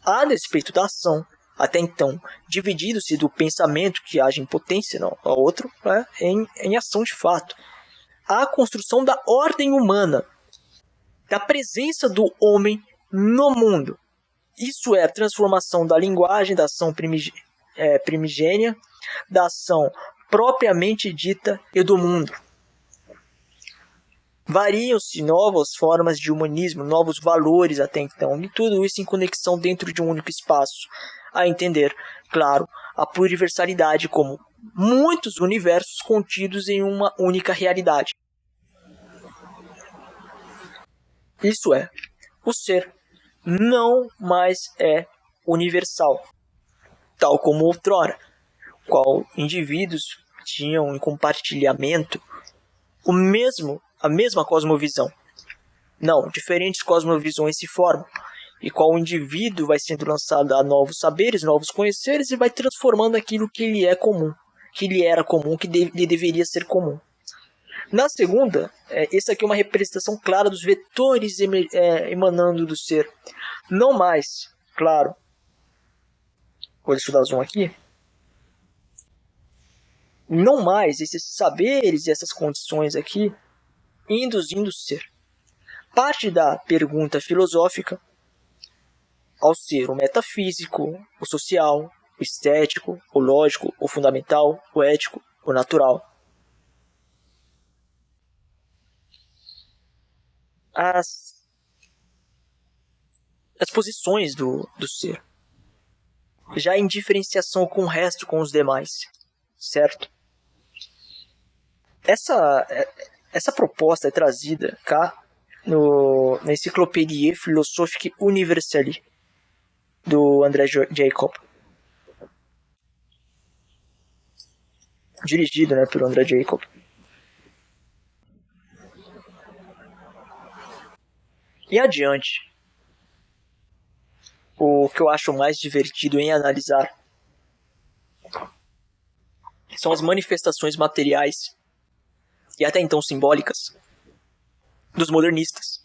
A despeito da ação, até então, dividindo-se do pensamento que age em potência, não, a outro, em ação de fato. A construção da ordem humana, da presença do homem no mundo. Isso é a transformação da linguagem, da ação primigênia, da ação propriamente dita e do mundo. Variam-se novas formas de humanismo, novos valores até então, e tudo isso em conexão dentro de um único espaço. a entender, claro, a pluriversalidade como muitos universos contidos em uma única realidade. Isso é, o ser não mais é universal, tal como outrora, qual indivíduos tinham em compartilhamento a mesma cosmovisão. Não, diferentes cosmovisões se formam, e qual indivíduo vai sendo lançado a novos saberes, novos conheceres, e vai transformando aquilo que lhe é comum, que lhe era comum, que lhe deveria ser comum. Na segunda, essa aqui é uma representação clara dos vetores emanando do ser. Não mais, claro. Deixa eu dar zoom aqui. Não mais esses saberes e essas condições aqui induzindo o ser. Parte da pergunta filosófica ao ser o metafísico, o social, o estético, o lógico, o fundamental, o ético, o natural. As posições do ser, já em diferenciação com o resto, com os demais, certo? Essa proposta é trazida cá na Encyclopédie Philosophique Universelle do André Jacob, dirigido, pelo André Jacob. E adiante, o que eu acho mais divertido em analisar são as manifestações materiais e até então simbólicas dos modernistas.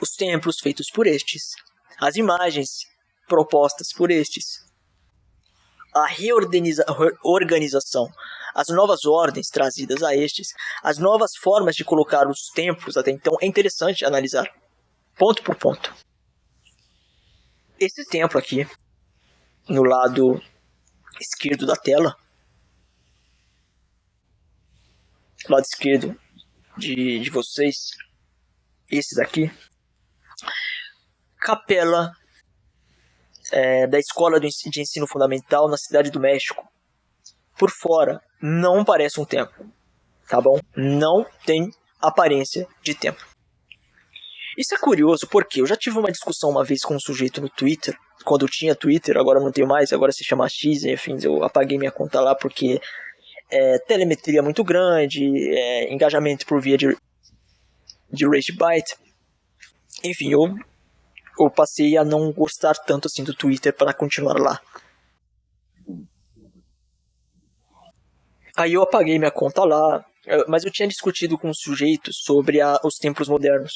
Os templos feitos por estes, as imagens propostas por estes, a reorganização, as novas ordens trazidas a estes, as novas formas de colocar os templos até então. É interessante analisar, ponto por ponto. Esse templo aqui, no lado esquerdo da tela, lado esquerdo de vocês, esse daqui, capela da Escola de Ensino Fundamental na Cidade do México. Por fora, não parece um templo, tá bom? Não tem aparência de templo. Isso é curioso porque eu já tive uma discussão uma vez com um sujeito no Twitter, quando eu tinha Twitter, agora não tenho mais, agora se chama X, enfim, eu apaguei minha conta lá porque telemetria muito grande, engajamento por via de rage byte. Enfim, eu passei a não gostar tanto assim do Twitter para continuar lá. Aí eu apaguei minha conta lá, mas eu tinha discutido com um sujeito sobre os templos modernos.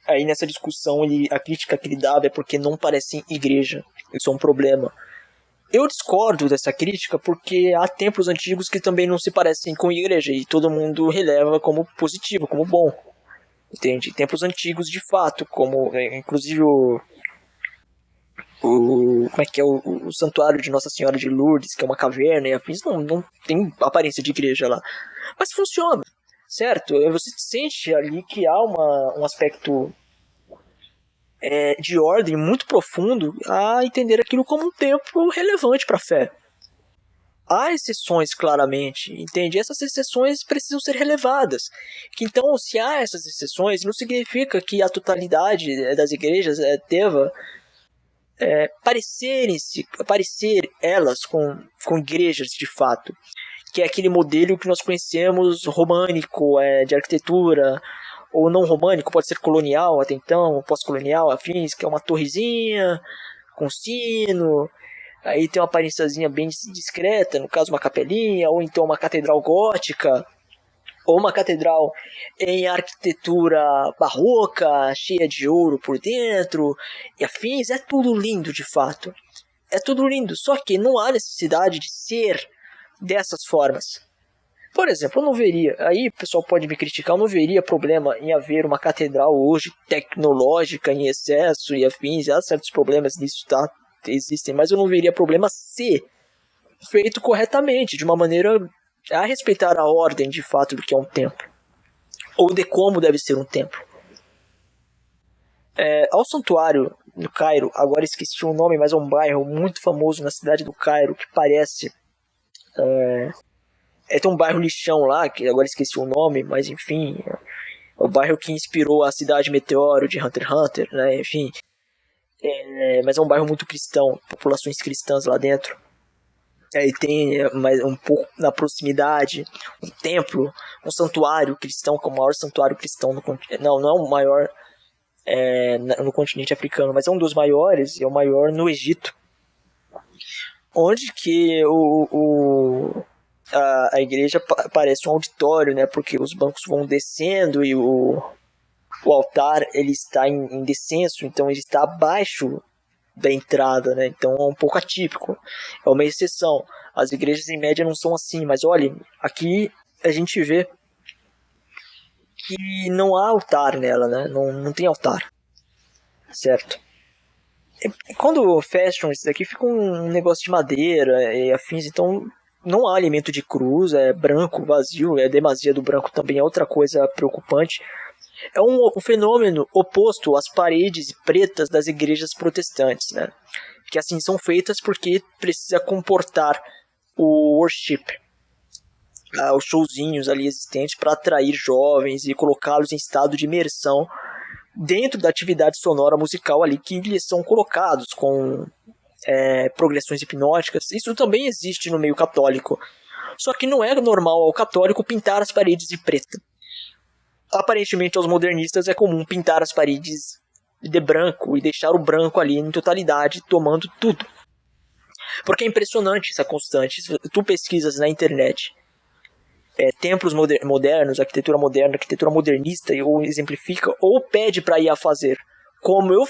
Aí nessa discussão a crítica que ele dava é porque não parecem igreja. Isso é um problema. Eu discordo dessa crítica porque há templos antigos que também não se parecem com igreja e todo mundo releva como positivo, como bom. Entende? Templos antigos de fato, como inclusive como é que é o santuário de Nossa Senhora de Lourdes, que é uma caverna e afins, não tem aparência de igreja lá. Mas funciona, certo? Você sente ali que há um aspecto de ordem muito profundo a entender aquilo como um templo relevante para a fé. Há exceções, claramente, entende? Essas exceções precisam ser relevadas. Então, se há essas exceções, não significa que a totalidade das igrejas deva parecer elas com igrejas de fato, que é aquele modelo que nós conhecemos românico, de arquitetura, ou não românico, pode ser colonial até então, pós-colonial, afins, que é uma torrezinha com sino, aí tem uma aparênciazinha bem discreta, no caso uma capelinha, ou então uma catedral gótica, ou uma catedral em arquitetura barroca, cheia de ouro por dentro, e afins. É tudo lindo de fato. É tudo lindo, só que não há necessidade de ser dessas formas. Por exemplo, eu não veria, aí o pessoal pode me criticar, eu não veria problema em haver uma catedral hoje tecnológica em excesso e afins. Há certos problemas nisso, tá? Existem, mas eu não veria problema se feito corretamente, de uma maneira a respeitar a ordem de fato do que é um templo, ou de como deve ser um templo. Ao santuário no Cairo, agora esqueci o nome, mas é um bairro muito famoso na cidade do Cairo, que parece... tem um bairro lixão lá, que agora esqueci o nome, mas enfim... É o bairro que inspirou a cidade Meteoro de Hunter x Hunter, né? Enfim... mas é um bairro muito cristão, populações cristãs lá dentro. Aí tem mais um pouco na proximidade um templo, um santuário cristão, que é o maior santuário cristão no continente. Não é o maior no continente africano, mas é um dos maiores, e é o maior no Egito. Onde que a igreja parece um auditório, né? Porque os bancos vão descendo e o altar ele está em descenso, então ele está abaixo da entrada, né? Então é um pouco atípico, é uma exceção. As igrejas em média não são assim, mas olha, aqui a gente vê que não há altar nela, né? Não tem altar, certo? E quando fecham isso daqui fica um negócio de madeira e afins, então não há alimento de cruz, é branco, vazio, a demasia do branco também é outra coisa preocupante. É um fenômeno oposto às paredes pretas das igrejas protestantes, né? Que assim são feitas porque precisa comportar o worship, os showzinhos ali existentes para atrair jovens e colocá-los em estado de imersão dentro da atividade sonora musical ali que eles são colocados com progressões hipnóticas. Isso também existe no meio católico, só que não é normal ao católico pintar as paredes de preto. Aparentemente aos modernistas é comum pintar as paredes de branco e deixar o branco ali em totalidade, tomando tudo. Porque é impressionante essa constante. Tu pesquisas na internet templos modernos, arquitetura moderna, arquitetura modernista, ou exemplifica, ou pede para a IA fazer. Como eu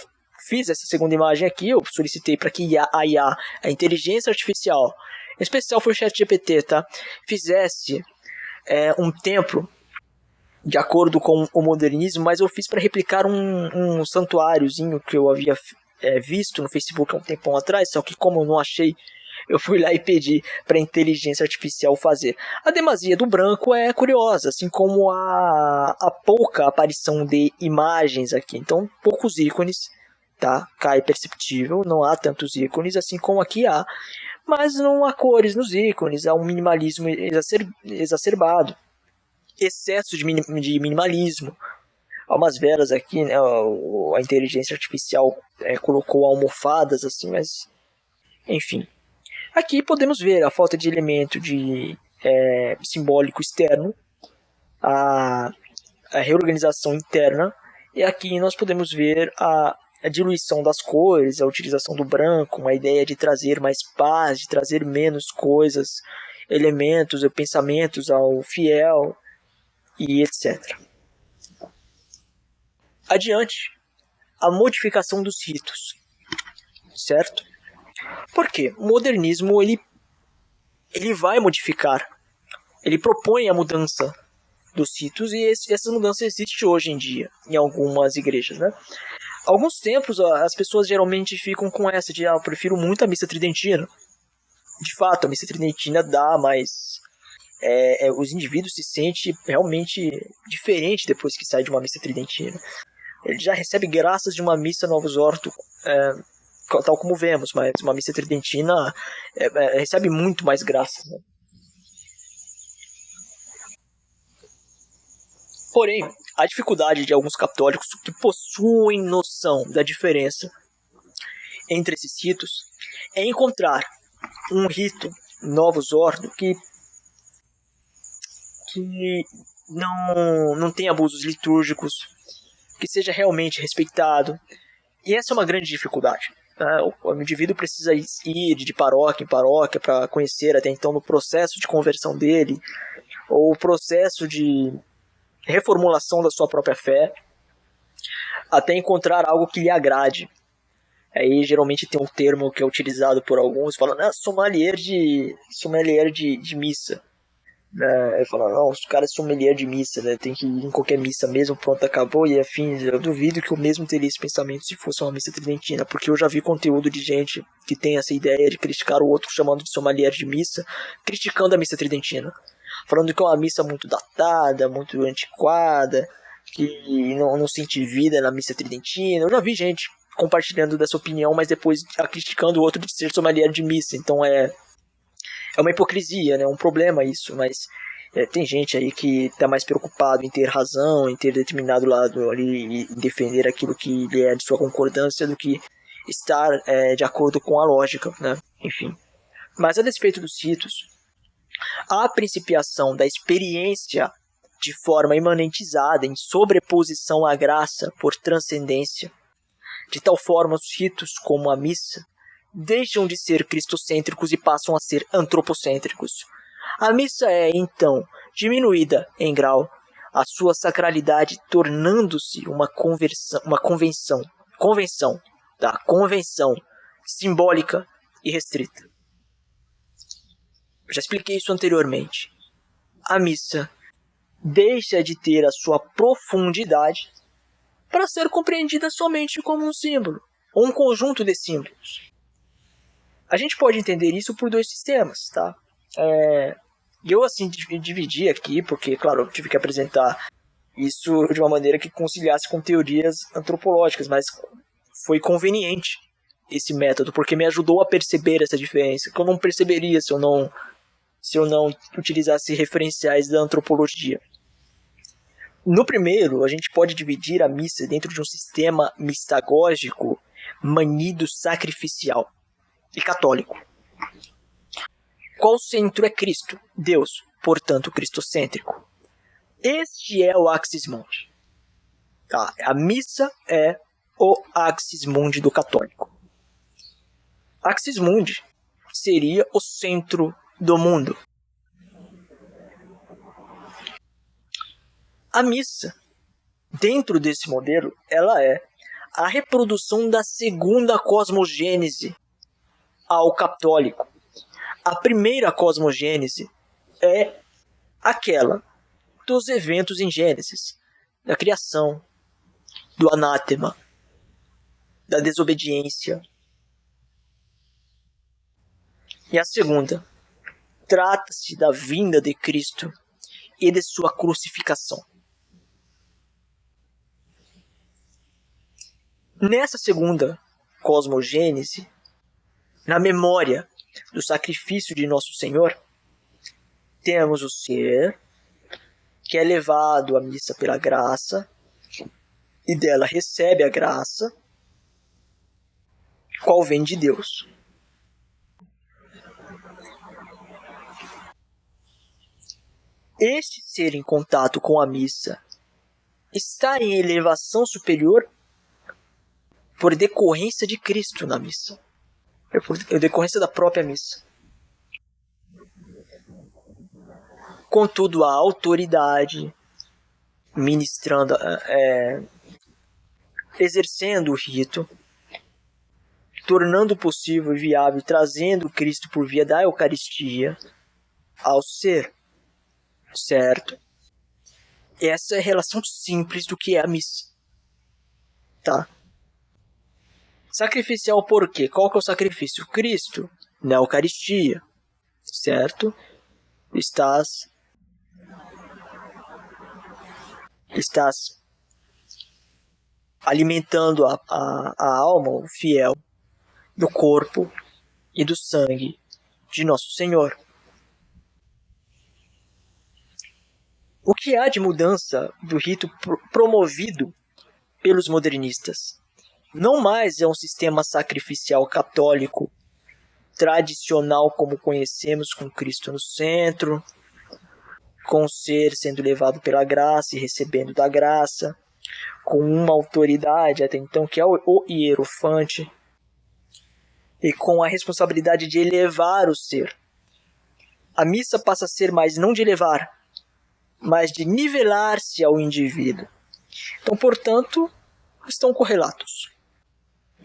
fiz essa segunda imagem aqui, eu solicitei para que a IA, a inteligência artificial, em especial foi o ChatGPT, tá? Fizesse um templo de acordo com o modernismo, mas eu fiz para replicar um santuáriozinho que eu havia visto no Facebook há um tempão atrás, só que como eu não achei, eu fui lá e pedi para a inteligência artificial fazer. A demasia do branco é curiosa, assim como a pouca aparição de imagens aqui. Então, poucos ícones, tá? Cai perceptível, não há tantos ícones, assim como aqui há. Mas não há cores nos ícones, há um minimalismo exacerbado. Excesso de minimalismo. Há umas velas aqui, né? A inteligência artificial colocou almofadas assim, mas enfim. Aqui podemos ver a falta de elemento simbólico externo, a reorganização interna, e aqui nós podemos ver a diluição das cores, a utilização do branco, uma ideia de trazer mais paz, de trazer menos coisas, elementos ou pensamentos ao fiel, e etc. Adiante, a modificação dos ritos, certo? Por quê? O modernismo ele vai modificar, ele propõe a mudança dos ritos e essa mudança existe hoje em dia em algumas igrejas, né? Alguns templos as pessoas geralmente ficam com essa de eu prefiro muito a missa tridentina. De fato, a missa tridentina dá, mas os indivíduos se sentem realmente diferente depois que sai de uma missa tridentina. Ele já recebe graças de uma missa Novus Ordo, tal como vemos, mas uma missa tridentina recebe muito mais graça, né? Porém, a dificuldade de alguns católicos que possuem noção da diferença entre esses ritos é encontrar um rito Novus Ordo que não tem abusos litúrgicos, que seja realmente respeitado. E essa é uma grande dificuldade. O indivíduo precisa ir de paróquia em paróquia para conhecer até então no processo de conversão dele, ou o processo de reformulação da sua própria fé, até encontrar algo que lhe agrade. Aí geralmente tem um termo que é utilizado por alguns, falando, sommelier de missa. Aí fala, não, os caras são sommelier de missa, né? Tem que ir em qualquer missa mesmo, pronto, acabou, e afim. Eu duvido que eu mesmo teria esse pensamento se fosse uma missa tridentina, porque eu já vi conteúdo de gente que tem essa ideia de criticar o outro chamando de sommelier de missa, criticando a missa tridentina, falando que é uma missa muito datada, muito antiquada, que não sente vida na missa tridentina. Eu já vi gente compartilhando dessa opinião, mas depois criticando o outro de ser sommelier de missa. Então é uma hipocrisia, né? Um problema isso, mas tem gente aí que está mais preocupado em ter razão, em ter determinado lado ali e defender aquilo que lhe é de sua concordância do que estar de acordo com a lógica, né? Enfim. Mas a despeito dos ritos, a principiação da experiência de forma imanentizada em sobreposição à graça por transcendência, de tal forma os ritos como a missa deixam de ser cristocêntricos e passam a ser antropocêntricos. A missa é, então, diminuída em grau, a sua sacralidade tornando-se uma convenção simbólica e restrita. Eu já expliquei isso anteriormente. A missa deixa de ter a sua profundidade para ser compreendida somente como um símbolo, ou um conjunto de símbolos. A gente pode entender isso por dois sistemas, tá? Eu, assim, dividi aqui, porque, claro, eu tive que apresentar isso de uma maneira que conciliasse com teorias antropológicas, mas foi conveniente esse método, porque me ajudou a perceber essa diferença, que eu não perceberia se eu não utilizasse referenciais da antropologia. No primeiro, a gente pode dividir a missa dentro de um sistema mistagógico manido-sacrificial e católico. Qual centro é Cristo? Deus, portanto, cristocêntrico. Este é o axis mundi. Tá? A missa é o axis mundi do católico. Axis mundi seria o centro do mundo. A missa, dentro desse modelo, ela é a reprodução da segunda cosmogênese ao católico. A primeira cosmogênese é aquela dos eventos em Gênesis, da criação, do anátema, da desobediência. E a segunda trata-se da vinda de Cristo e de sua crucificação. Nessa segunda cosmogênese, na memória do sacrifício de Nosso Senhor, temos o ser que é levado à missa pela graça e dela recebe a graça, qual vem de Deus. Este ser em contato com a missa está em elevação superior por decorrência de Cristo na missa. Por decorrência da própria missa. Contudo, a autoridade ministrando, exercendo o rito, tornando possível e viável, trazendo Cristo por via da Eucaristia ao ser, certo? Essa é a relação simples do que é a missa, tá? Sacrificial por quê? Qual que é o sacrifício? Cristo, na Eucaristia, certo? Estás alimentando a alma, o fiel, do corpo e do sangue de Nosso Senhor. O que há de mudança do rito promovido pelos modernistas? Não mais é um sistema sacrificial católico tradicional como conhecemos, com Cristo no centro, com o ser sendo levado pela graça e recebendo da graça, com uma autoridade até então que é o hierofante, e com a responsabilidade de elevar o ser. A missa passa a ser mais não de elevar, mas de nivelar-se ao indivíduo. Então, portanto, estão correlatos.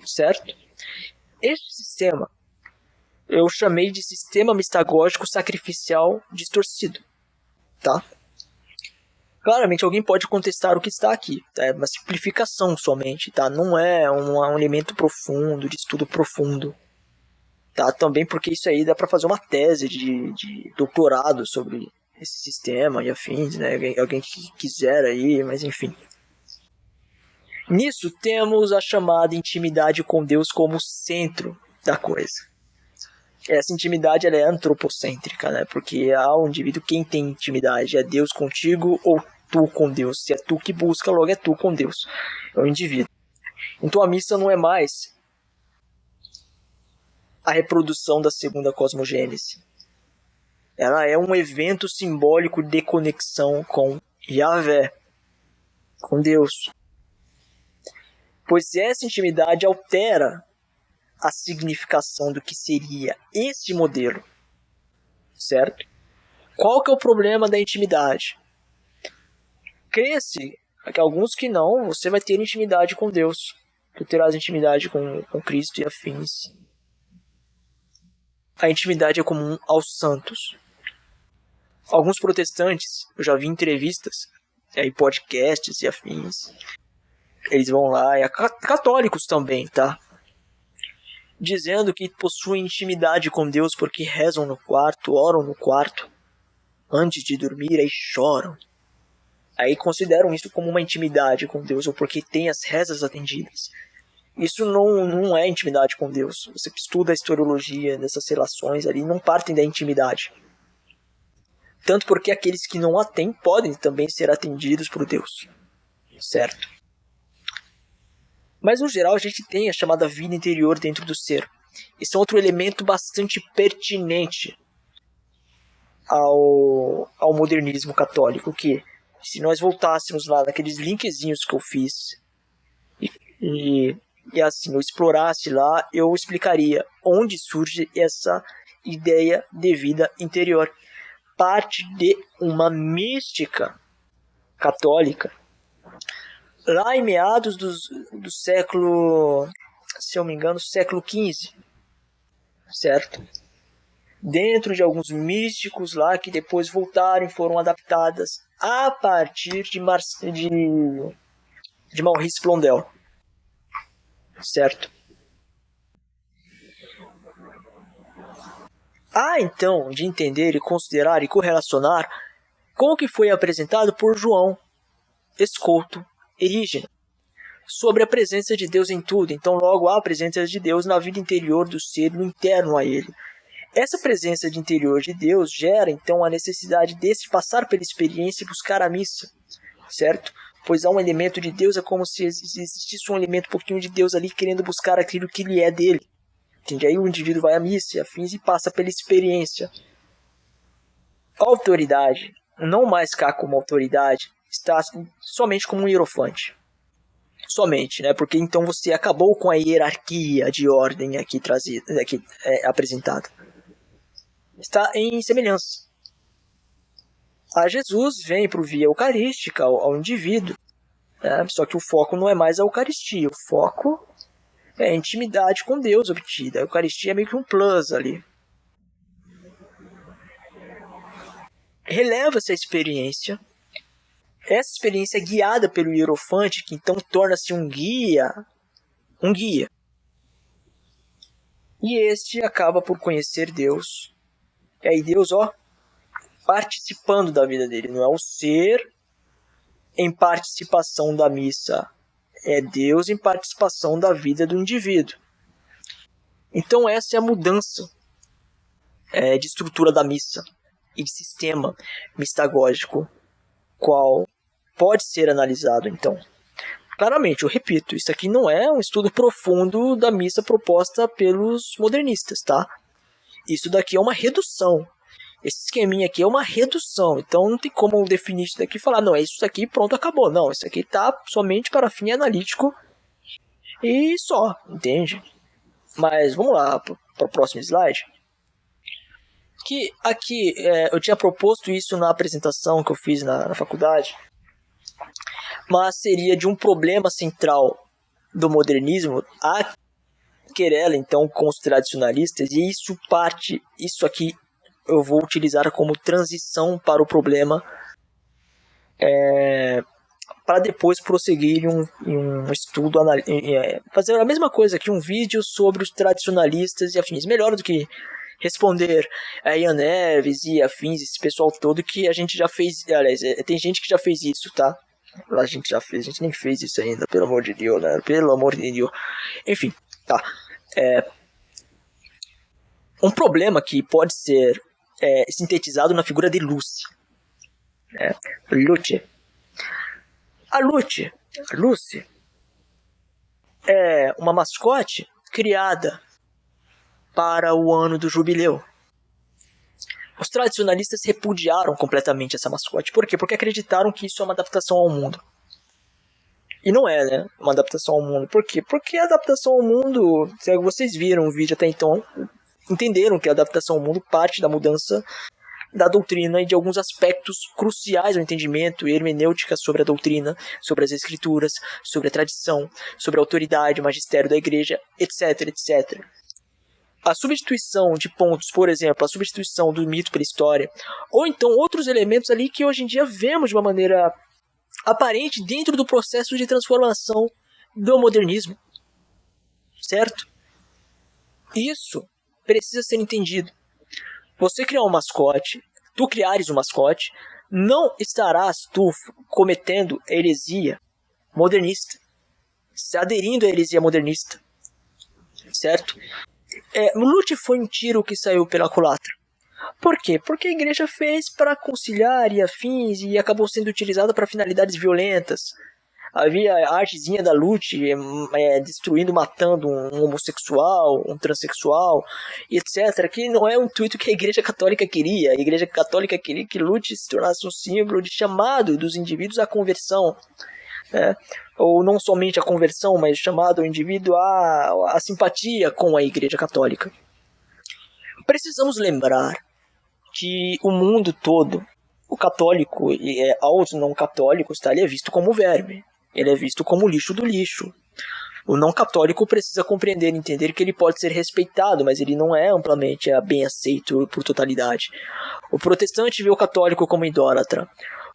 Certo? Este sistema eu chamei de sistema mistagógico sacrificial distorcido. Tá? Claramente alguém pode contestar o que está aqui. Tá? É uma simplificação somente. Tá? Não é um elemento profundo, de estudo profundo. Tá? Também porque isso aí dá para fazer uma tese de doutorado sobre esse sistema e afins. Né? Alguém que quiser aí, mas enfim. Nisso temos a chamada intimidade com Deus como centro da coisa. Essa intimidade ela é antropocêntrica, né? Porque ao indivíduo, quem tem intimidade é Deus contigo ou tu com Deus. Se é tu que busca, logo é tu com Deus. É o indivíduo. Então a missa não é mais a reprodução da segunda cosmogênese. Ela é um evento simbólico de conexão com Yahvé, com Deus. Pois essa intimidade altera a significação do que seria esse modelo, certo? Qual que é o problema da intimidade? Cresce que alguns que não, você vai ter intimidade com Deus. Tu terás intimidade com Cristo e afins. A intimidade é comum aos santos. Alguns protestantes, eu já vi entrevistas, aí podcasts e afins, eles vão lá, e católicos também, tá? Dizendo que possuem intimidade com Deus porque rezam no quarto, oram no quarto, antes de dormir, aí choram. Aí consideram isso como uma intimidade com Deus, ou porque tem as rezas atendidas. Isso não é intimidade com Deus. Você que estuda a historiologia dessas relações ali, não partem da intimidade. Tanto porque aqueles que não a têm podem também ser atendidos por Deus. Certo? Mas no geral a gente tem a chamada vida interior dentro do ser. Esse é outro elemento bastante pertinente ao modernismo católico, que se nós voltássemos lá naqueles linkzinhos que eu fiz e assim eu explorasse lá, eu explicaria onde surge essa ideia de vida interior. Parte de uma mística católica lá em meados do século, se eu me engano, século XV, certo? Dentro de alguns místicos lá que depois voltaram e foram adaptadas a partir de Maurice Blondel, certo? Então, de entender e considerar e correlacionar com o que foi apresentado por João Escolto Erígena sobre a presença de Deus em tudo. Então, logo há a presença de Deus na vida interior do ser, no interno a ele. Essa presença de interior de Deus gera, então, a necessidade desse passar pela experiência e buscar a missa, certo? Pois há um elemento de Deus, é como se existisse um elemento um pouquinho de Deus ali querendo buscar aquilo que ele é dele. Entende? Aí o indivíduo vai à missa e afins e passa pela experiência. A autoridade, não mais cá como autoridade, está somente como um hierofante. Somente, né? Porque então você acabou com a hierarquia de ordem aqui trazida, aqui apresentada. Está em semelhança. A Jesus vem por via eucarística ao indivíduo, né? Só que o foco não é mais a Eucaristia, o foco é a intimidade com Deus obtida. A Eucaristia é meio que um plus ali. Releva-se a experiência. Essa experiência é guiada pelo hierofante, que então torna-se um guia. E este acaba por conhecer Deus. E aí Deus, participando da vida dele. Não é o ser em participação da missa. É Deus em participação da vida do indivíduo. Então essa é a mudança de estrutura da missa e de sistema mistagógico, qual pode ser analisado, então. Claramente, eu repito, isso aqui não é um estudo profundo da missa proposta pelos modernistas, tá? Isso daqui é uma redução. Esse esqueminha aqui é uma redução, então não tem como definir isso daqui e falar, não, é isso daqui, pronto, acabou. Não, isso aqui tá somente para fim analítico e só, entende? Mas vamos lá para o próximo slide. Que aqui eu tinha proposto isso na apresentação que eu fiz na faculdade, mas seria de um problema central do modernismo a querela então com os tradicionalistas, e isso aqui eu vou utilizar como transição para o problema para depois prosseguir em um estudo, fazer a mesma coisa aqui, um vídeo sobre os tradicionalistas e afins, melhor do que responder a Ian Neves e afins, esse pessoal todo que a gente já fez, aliás, tem gente que já fez isso, tá? A gente já fez, a gente nem fez isso ainda, pelo amor de Deus, né? Pelo amor de Deus. Enfim, tá. Um problema que pode ser sintetizado na figura de Lucy. Lucy. A Lucy, é uma mascote criada para o ano do jubileu. Os tradicionalistas repudiaram completamente essa mascote. Por quê? Porque acreditaram que isso é uma adaptação ao mundo. E não é, né? Uma adaptação ao mundo. Por quê? Porque a adaptação ao mundo, se vocês viram o vídeo até então, entenderam que a adaptação ao mundo parte da mudança da doutrina e de alguns aspectos cruciais ao entendimento e hermenêutica sobre a doutrina, sobre as escrituras, sobre a tradição, sobre a autoridade, o magistério da igreja, etc, etc. A substituição de pontos, por exemplo, a substituição do mito pela história, ou então outros elementos ali que hoje em dia vemos de uma maneira aparente dentro do processo de transformação do modernismo. Certo? Isso precisa ser entendido. Você criar um mascote, tu criares um mascote, não estarás tu cometendo heresia modernista, aderindo à heresia modernista, certo? Lute foi um tiro que saiu pela culatra. Por quê? Porque a igreja fez para conciliar e afins e acabou sendo utilizada para finalidades violentas. Havia a artezinha da Lute destruindo, matando um homossexual, um transexual, etc. Que não é o intuito que a Igreja Católica queria. A Igreja Católica queria que Lute se tornasse um símbolo de chamado dos indivíduos à conversão. Ou não somente a conversão, mas chamado o indivíduo à simpatia com a Igreja Católica. Precisamos lembrar que o mundo todo, o católico e aos não católicos, ele é visto como verme. Ele é visto como lixo do lixo. O não católico precisa compreender e entender que ele pode ser respeitado, mas ele não é amplamente bem aceito por totalidade. O protestante vê o católico como idólatra.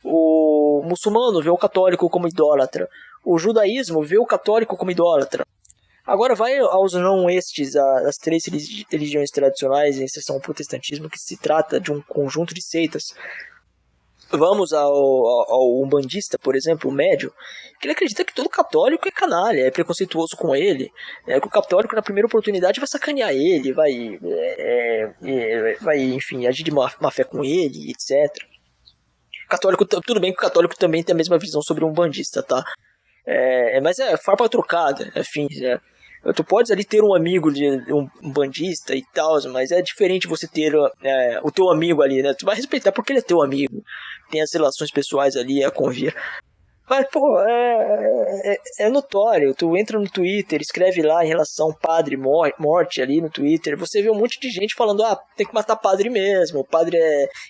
O muçulmano vê o católico como idólatra. O judaísmo vê o católico como idólatra. Agora vai aos não estes, as três religiões tradicionais, em exceção ao protestantismo, que se trata de um conjunto de seitas. Vamos ao umbandista, por exemplo, o médio, que ele acredita que todo católico é canalha, é preconceituoso com ele, que o católico na primeira oportunidade vai sacanear ele, vai enfim, agir de má fé com ele, etc. Católico, tudo bem que o católico também tem a mesma visão sobre o umbandista, tá? Mas é farpa trocada, enfim, tu podes ali ter um amigo de um bandista e tal, mas é diferente você ter o teu amigo ali, né? Tu vai respeitar porque ele é teu amigo. Tem as relações pessoais ali a convir. Mas, pô, é notório. Tu entra no Twitter, escreve lá em relação padre morte ali no Twitter, você vê um monte de gente falando, tem que matar padre mesmo, o padre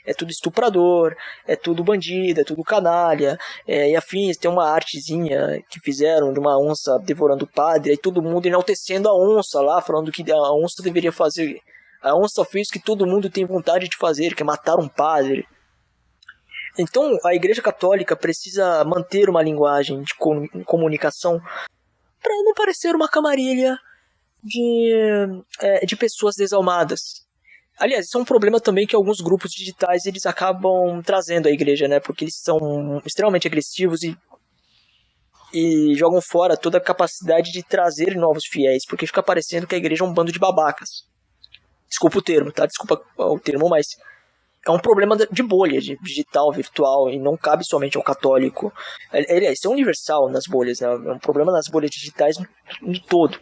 é tudo estuprador, é tudo bandido, é tudo canalha, e afins. Tem uma artezinha que fizeram de uma onça devorando o padre, aí todo mundo enaltecendo a onça lá, falando que a onça deveria fazer, a onça fez o que todo mundo tem vontade de fazer, que é matar um padre. Então, a Igreja Católica precisa manter uma linguagem de comunicação para não parecer uma camarilha de pessoas desalmadas. Aliás, isso é um problema também que alguns grupos digitais eles acabam trazendo à Igreja, né? Porque eles são extremamente agressivos e jogam fora toda a capacidade de trazer novos fiéis, porque fica parecendo que a Igreja é um bando de babacas. Desculpa o termo, tá? Desculpa o termo, mas é um problema de bolha, de digital, virtual, e não cabe somente ao católico. Isso é universal nas bolhas, né? É um problema nas bolhas digitais no todo.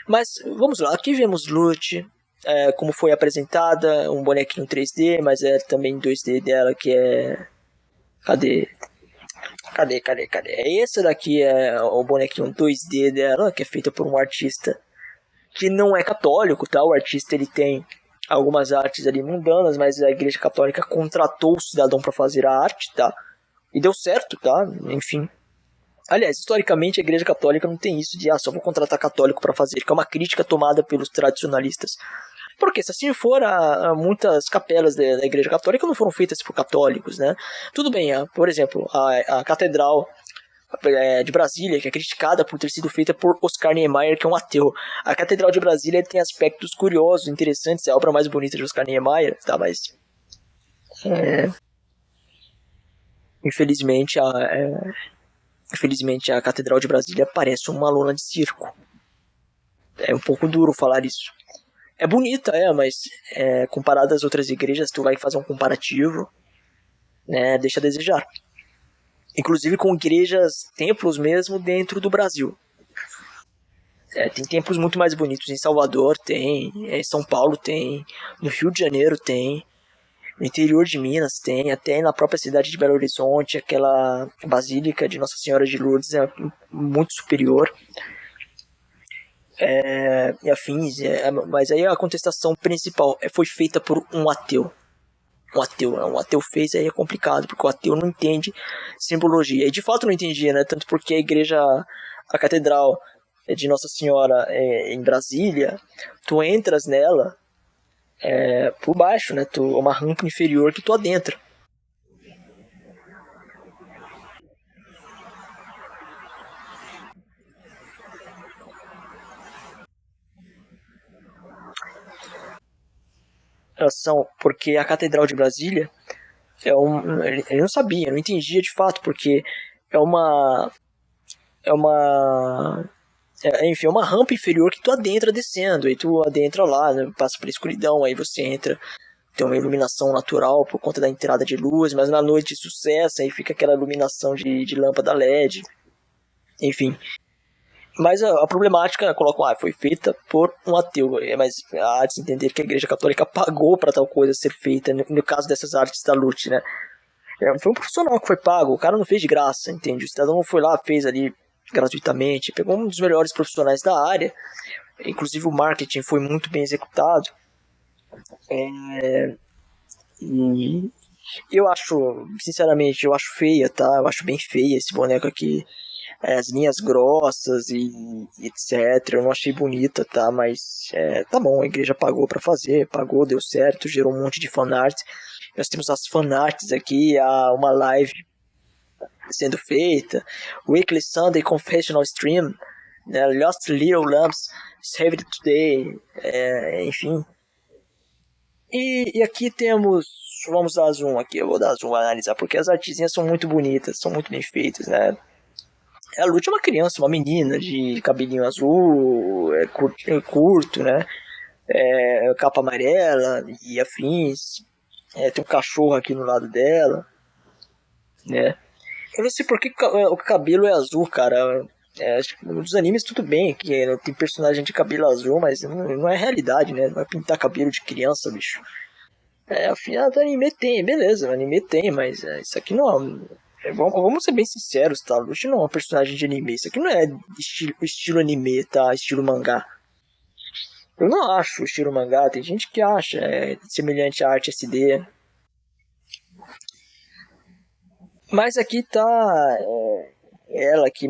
Mas, vamos lá, aqui vemos Lute, como foi apresentada, um bonequinho 3D, mas também 2D dela, que é... Cadê? Esse daqui é o bonequinho 2D dela, que é feita por um artista que não é católico, tá? O artista, ele tem algumas artes ali mundanas, mas a Igreja Católica contratou o cidadão para fazer a arte, tá? E deu certo, tá? Enfim. Aliás, historicamente a Igreja Católica não tem isso de só vou contratar católico para fazer, que é uma crítica tomada pelos tradicionalistas. Porque se assim for, muitas capelas da Igreja Católica não foram feitas por católicos, né? Tudo bem, por exemplo, a Catedral de Brasília, que é criticada por ter sido feita por Oscar Niemeyer, que é um ateu. A Catedral de Brasília tem aspectos curiosos, interessantes, é a obra mais bonita de Oscar Niemeyer, tá? Mas Infelizmente, infelizmente, a Catedral de Brasília parece uma lona de circo. É um pouco duro falar isso. É bonita, mas comparada às outras igrejas, tu vai fazer um comparativo, né, deixa a desejar. Inclusive com igrejas, templos mesmo dentro do Brasil. Tem templos muito mais bonitos em Salvador, tem, em São Paulo tem, no Rio de Janeiro tem, no interior de Minas tem, até na própria cidade de Belo Horizonte, aquela Basílica de Nossa Senhora de Lourdes é muito superior. E afins, mas aí a contestação principal foi feita por um ateu. Um ateu fez, aí é complicado, porque o ateu não entende simbologia. E de fato não entendia, né? Tanto porque a catedral de Nossa Senhora em Brasília, tu entras nela por baixo, né? Uma rampa inferior que tu adentra. Porque a Catedral de Brasília ele não sabia, não entendia de fato, porque é uma é uma enfim, é uma rampa inferior que tu adentra descendo, aí tu adentra lá, né, passa pela escuridão, aí você entra, tem uma iluminação natural por conta da entrada de luz, mas na noite isso cessa, aí fica aquela iluminação de lâmpada LED, enfim. Mas a problemática, colocam, foi feita por um ateu, mas há de se entender que a Igreja Católica pagou para tal coisa ser feita, no caso dessas artes da Lute, né? Foi um profissional que foi pago, o cara não fez de graça, entende? O cidadão foi lá, fez ali gratuitamente, pegou um dos melhores profissionais da área, inclusive o marketing foi muito bem executado. E eu acho, sinceramente, eu acho feia, tá? Eu acho bem feia esse boneco aqui. As linhas grossas e etc. Eu não achei bonita, tá? Mas tá bom, a igreja pagou pra fazer, pagou, deu certo, gerou um monte de fanart. Nós temos as fanarts aqui, uma live sendo feita, Weekly Sunday Confessional Stream, né? Lost Little Lambs Saved Today, enfim. E aqui temos, vamos dar zoom aqui, eu vou dar zoom analisar, porque as artezinhas são muito bonitas, são muito bem feitas, né? A Lute é uma criança, uma menina de cabelinho azul, curto, né? Capa amarela e afins. Tem um cachorro aqui no lado dela, né? Eu não sei por que o cabelo é azul, cara. Nos animes tudo bem, que tem personagem de cabelo azul, mas não é realidade, né? Não é pintar cabelo de criança, bicho. Afinal, do anime tem, beleza, o anime tem, mas isso aqui não vamos ser bem sinceros, tá? Luffy não é um personagem de anime, isso aqui não é estilo anime, tá? Estilo mangá. Eu não acho estilo mangá, tem gente que acha, semelhante à arte SD. Mas aqui tá ela aqui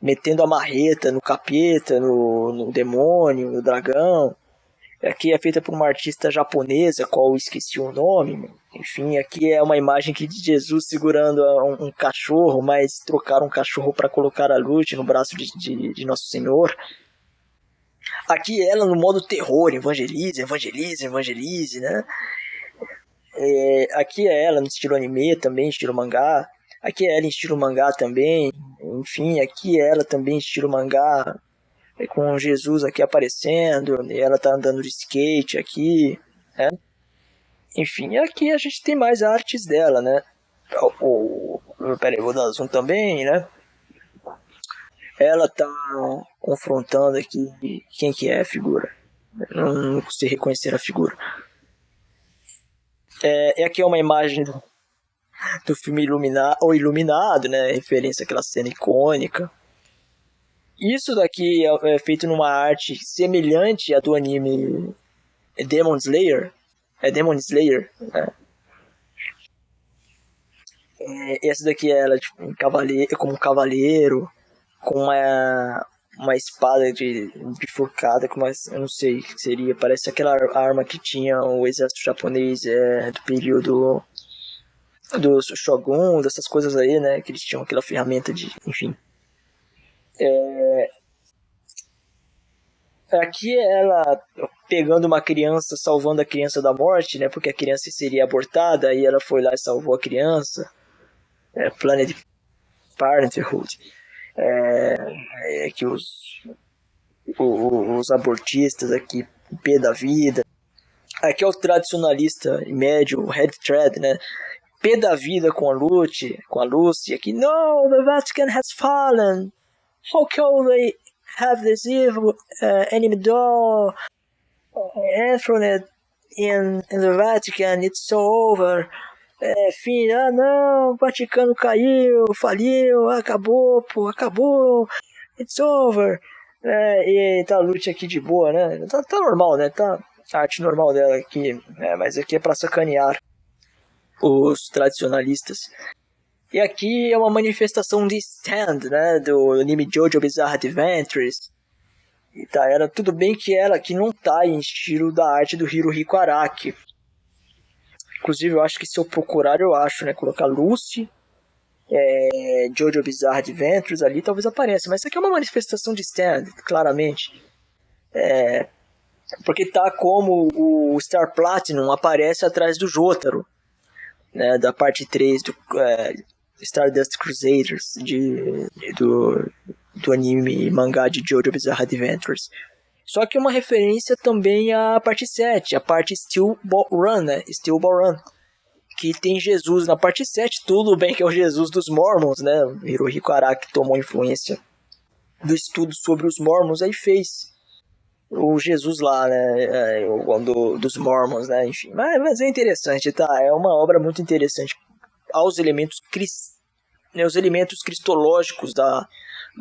metendo a marreta no capeta, no demônio, no dragão. Aqui é feita por uma artista japonesa, qual eu esqueci o nome. Enfim, aqui é uma imagem de Jesus segurando um cachorro, mas trocaram um cachorro para colocar a luz no braço de Nosso Senhor. Aqui ela no modo terror, evangelize, né? Aqui é ela no estilo anime também, estilo mangá. Aqui é ela em estilo mangá também. Enfim, aqui é ela também estilo mangá, com Jesus aqui aparecendo, e ela tá andando de skate aqui, né? Enfim, aqui a gente tem mais artes dela, né? Peraí, vou dar zoom também, né? Ela tá confrontando aqui quem que é a figura. Não consigo reconhecer a figura. Aqui é uma imagem do filme Iluminado, né? Referência àquela cena icônica. Isso daqui é feito numa arte semelhante à do anime Demon Slayer. Demon Slayer, né? Essa daqui é ela tipo, como um cavaleiro, com uma espada bifurcada, eu não sei o que seria, parece aquela arma que tinha o exército japonês do período do Shogun, dessas coisas aí, né, que eles tinham aquela ferramenta enfim. Aqui é ela pegando uma criança, salvando a criança da morte, né, porque a criança seria abortada, aí ela foi lá e salvou a criança. Planet Parenthood, que os abortistas aqui, pé da vida. Aqui é o tradicionalista médio, o Red Thread, né? Pé da vida com a Lucy, aqui, no, the Vatican has fallen. How can they have this evil enemy doll enthroned in the Vatican? It's so over. Filho, não, o Vaticano caiu, faliu, acabou, it's over. E tá a Lute aqui de boa, né? Tá normal, né? Tá a arte normal dela aqui, mas aqui é pra sacanear os tradicionalistas. E aqui é uma manifestação de stand, né? Do anime Jojo Bizarre Adventures. E tá, tudo bem que ela aqui não tá em estilo da arte do Hirohiko Araki. Inclusive, eu acho que se eu procurar, né? Colocar Lucy, Jojo Bizarre Adventures ali, talvez apareça. Mas isso aqui é uma manifestação de stand, claramente. Porque tá como o Star Platinum aparece atrás do Jotaro, né? Da parte 3 do Stardust Crusaders, do anime e mangá de Jojo Bizarre Adventures. Só que uma referência também à parte 7, a parte Steel Ball Run, né? Steel Ball Run, que tem Jesus na parte 7, tudo bem que é o Jesus dos Mormons, né? Hirohiko Araki tomou influência do estudo sobre os Mormons, aí fez o Jesus lá, né? Dos Mormons, né? Enfim, mas é interessante, tá? É uma obra muito interessante aos elementos os elementos cristológicos da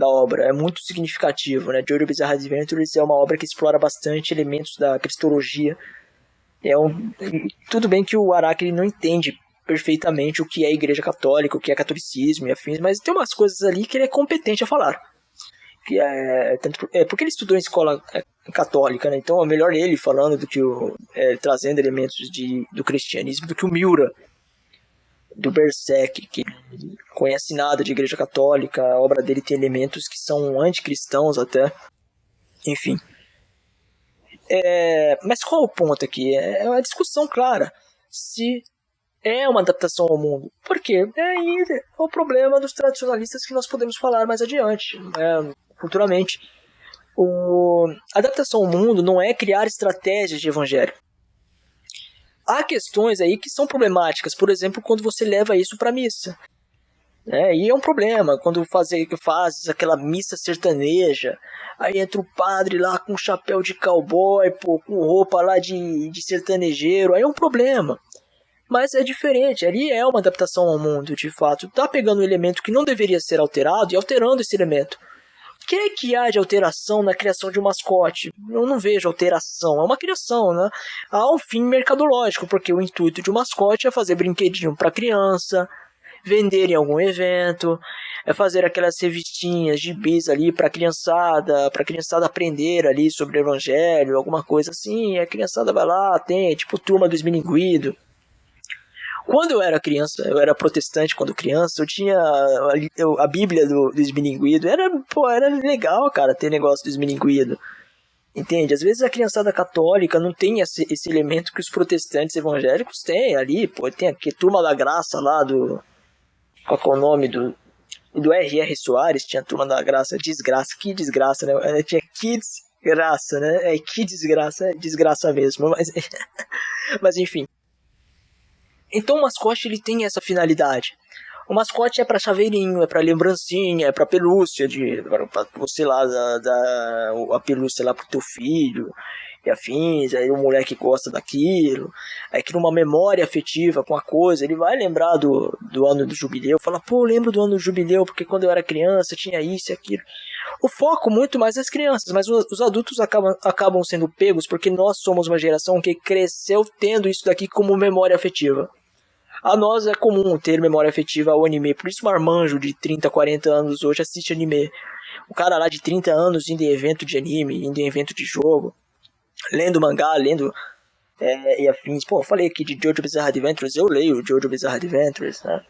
obra, é muito significativo, né? Jojo Bizarre Adventures é uma obra que explora bastante elementos da cristologia. Tudo bem que o Araki não entende perfeitamente o que é a Igreja Católica, o que é catolicismo e afins, mas tem umas coisas ali que ele é competente a falar. Porque ele estudou em escola católica, né? Então é melhor ele falando do que trazendo elementos do cristianismo do que o Miura, do Berserk, que conhece nada de Igreja Católica. A obra dele tem elementos que são anticristãos até. Enfim. Mas qual é o ponto aqui? É uma discussão clara. Se é uma adaptação ao mundo. Por quê? Aí é o problema dos tradicionalistas que nós podemos falar mais adiante, futuramente. A adaptação ao mundo não é criar estratégias de evangelho. Há questões aí que são problemáticas, por exemplo, quando você leva isso para a missa. E é um problema, quando fazes aquela missa sertaneja, aí entra o padre lá com chapéu de cowboy, com roupa lá de sertanejeiro, aí é um problema. Mas é diferente, ali é uma adaptação ao mundo, de fato. Tá pegando um elemento que não deveria ser alterado e alterando esse elemento. O que é que há de alteração na criação de um mascote? Eu não vejo alteração, é uma criação, né? Há um fim mercadológico, porque o intuito de um mascote é fazer brinquedinho para criança, vender em algum evento, é fazer aquelas revistinhas, gibis ali para criançada aprender ali sobre o evangelho, alguma coisa assim, a criançada vai lá, tem, tipo Turma do Esmilinguido. Quando eu era criança, eu era protestante quando criança, eu tinha a Bíblia do Esmilinguido. Era legal, cara, ter negócio do Esmilinguido. Entende? Às vezes a criançada católica não tem esse elemento que os protestantes evangélicos têm ali. Tem aqui Turma da Graça lá qual é o nome do R.R. Soares, tinha Turma da Graça, que desgraça, né? Tinha Kids Graça, né? Que desgraça, desgraça mesmo. Mas enfim. Então o mascote ele tem essa finalidade. O mascote é para chaveirinho, é para lembrancinha, é para pelúcia, para você lá dar a pelúcia lá pro teu filho e afins. Aí o moleque gosta daquilo, aí cria uma memória afetiva com a coisa. Ele vai lembrar do ano do jubileu, fala, pô, lembro do ano do jubileu porque quando eu era criança tinha isso e aquilo. O foco muito mais nas crianças, mas os adultos acabam sendo pegos porque nós somos uma geração que cresceu tendo isso daqui como memória afetiva. A nós é comum ter memória afetiva ao anime, por isso o marmanjo de 30, 40 anos hoje assiste anime. O cara lá de 30 anos indo em evento de anime, indo em evento de jogo, lendo mangá, e afins. Pô, eu falei aqui de Jojo Bizarre Adventures, eu leio Jojo Bizarre Adventures, né?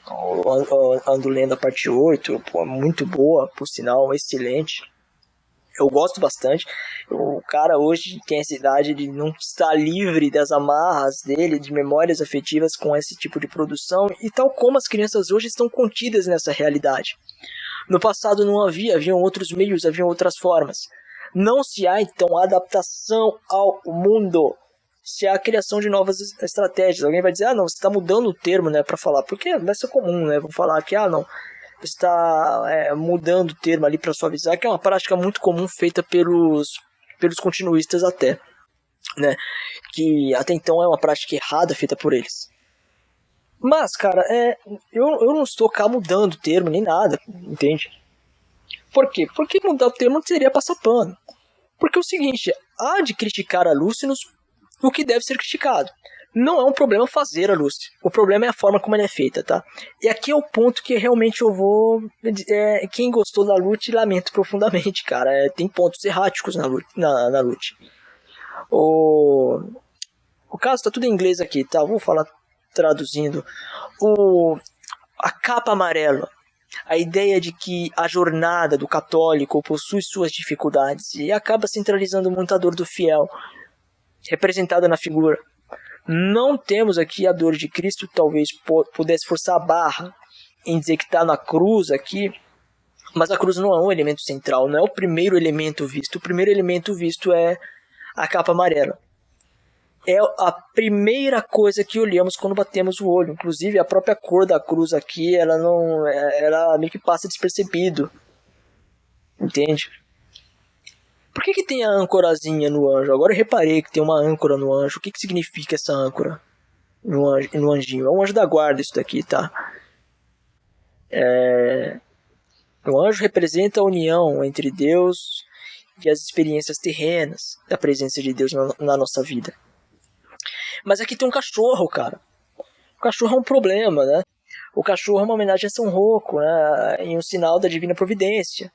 Eu ando lendo a parte 8, pô, muito boa, por sinal, excelente. Eu gosto bastante. O cara hoje tem essa idade de não estar livre das amarras dele, de memórias afetivas com esse tipo de produção, e tal como as crianças hoje estão contidas nessa realidade. No passado não haviam outros meios, haviam outras formas. Não se há, então, adaptação ao mundo, se há a criação de novas estratégias. Alguém vai dizer, não, você está mudando o termo, né, para falar, porque vai ser comum, né, vão falar que, não, você está mudando o termo ali para suavizar, que é uma prática muito comum feita pelos continuistas até, né, que até então é uma prática errada feita por eles. Mas, cara, eu não estou cá mudando o termo nem nada, entende? Por quê? Porque mudar o termo seria passar pano. Porque é o seguinte, há de criticar a Lúcius o que deve ser criticado. Não é um problema fazer a Lúcia. O problema é a forma como ela é feita, tá? E aqui é o ponto que realmente eu vou... quem gostou da Lute, lamento profundamente, cara. Tem pontos erráticos na Lute. O caso tá tudo em inglês aqui, tá? Vou falar traduzindo. A capa amarela. A ideia de que a jornada do católico possui suas dificuldades e acaba centralizando muito a dor do fiel, representada na figura. Não temos aqui a dor de Cristo, talvez pudesse forçar a barra em dizer que está na cruz aqui, mas a cruz não é um elemento central, não é o primeiro elemento visto. O primeiro elemento visto é a capa amarela. É a primeira coisa que olhamos quando batemos o olho. Inclusive, a própria cor da cruz aqui, ela meio que passa despercebido. Entende? Por que tem a âncorazinha no anjo? Agora eu reparei que tem uma âncora no anjo. O que significa essa âncora no anjinho? É um anjo da guarda isso daqui, tá? O anjo representa a união entre Deus e as experiências terrenas da presença de Deus na nossa vida. Mas aqui tem um cachorro, cara. O cachorro é um problema, né? O cachorro é uma homenagem a São Rocco, né? E um sinal da divina providência.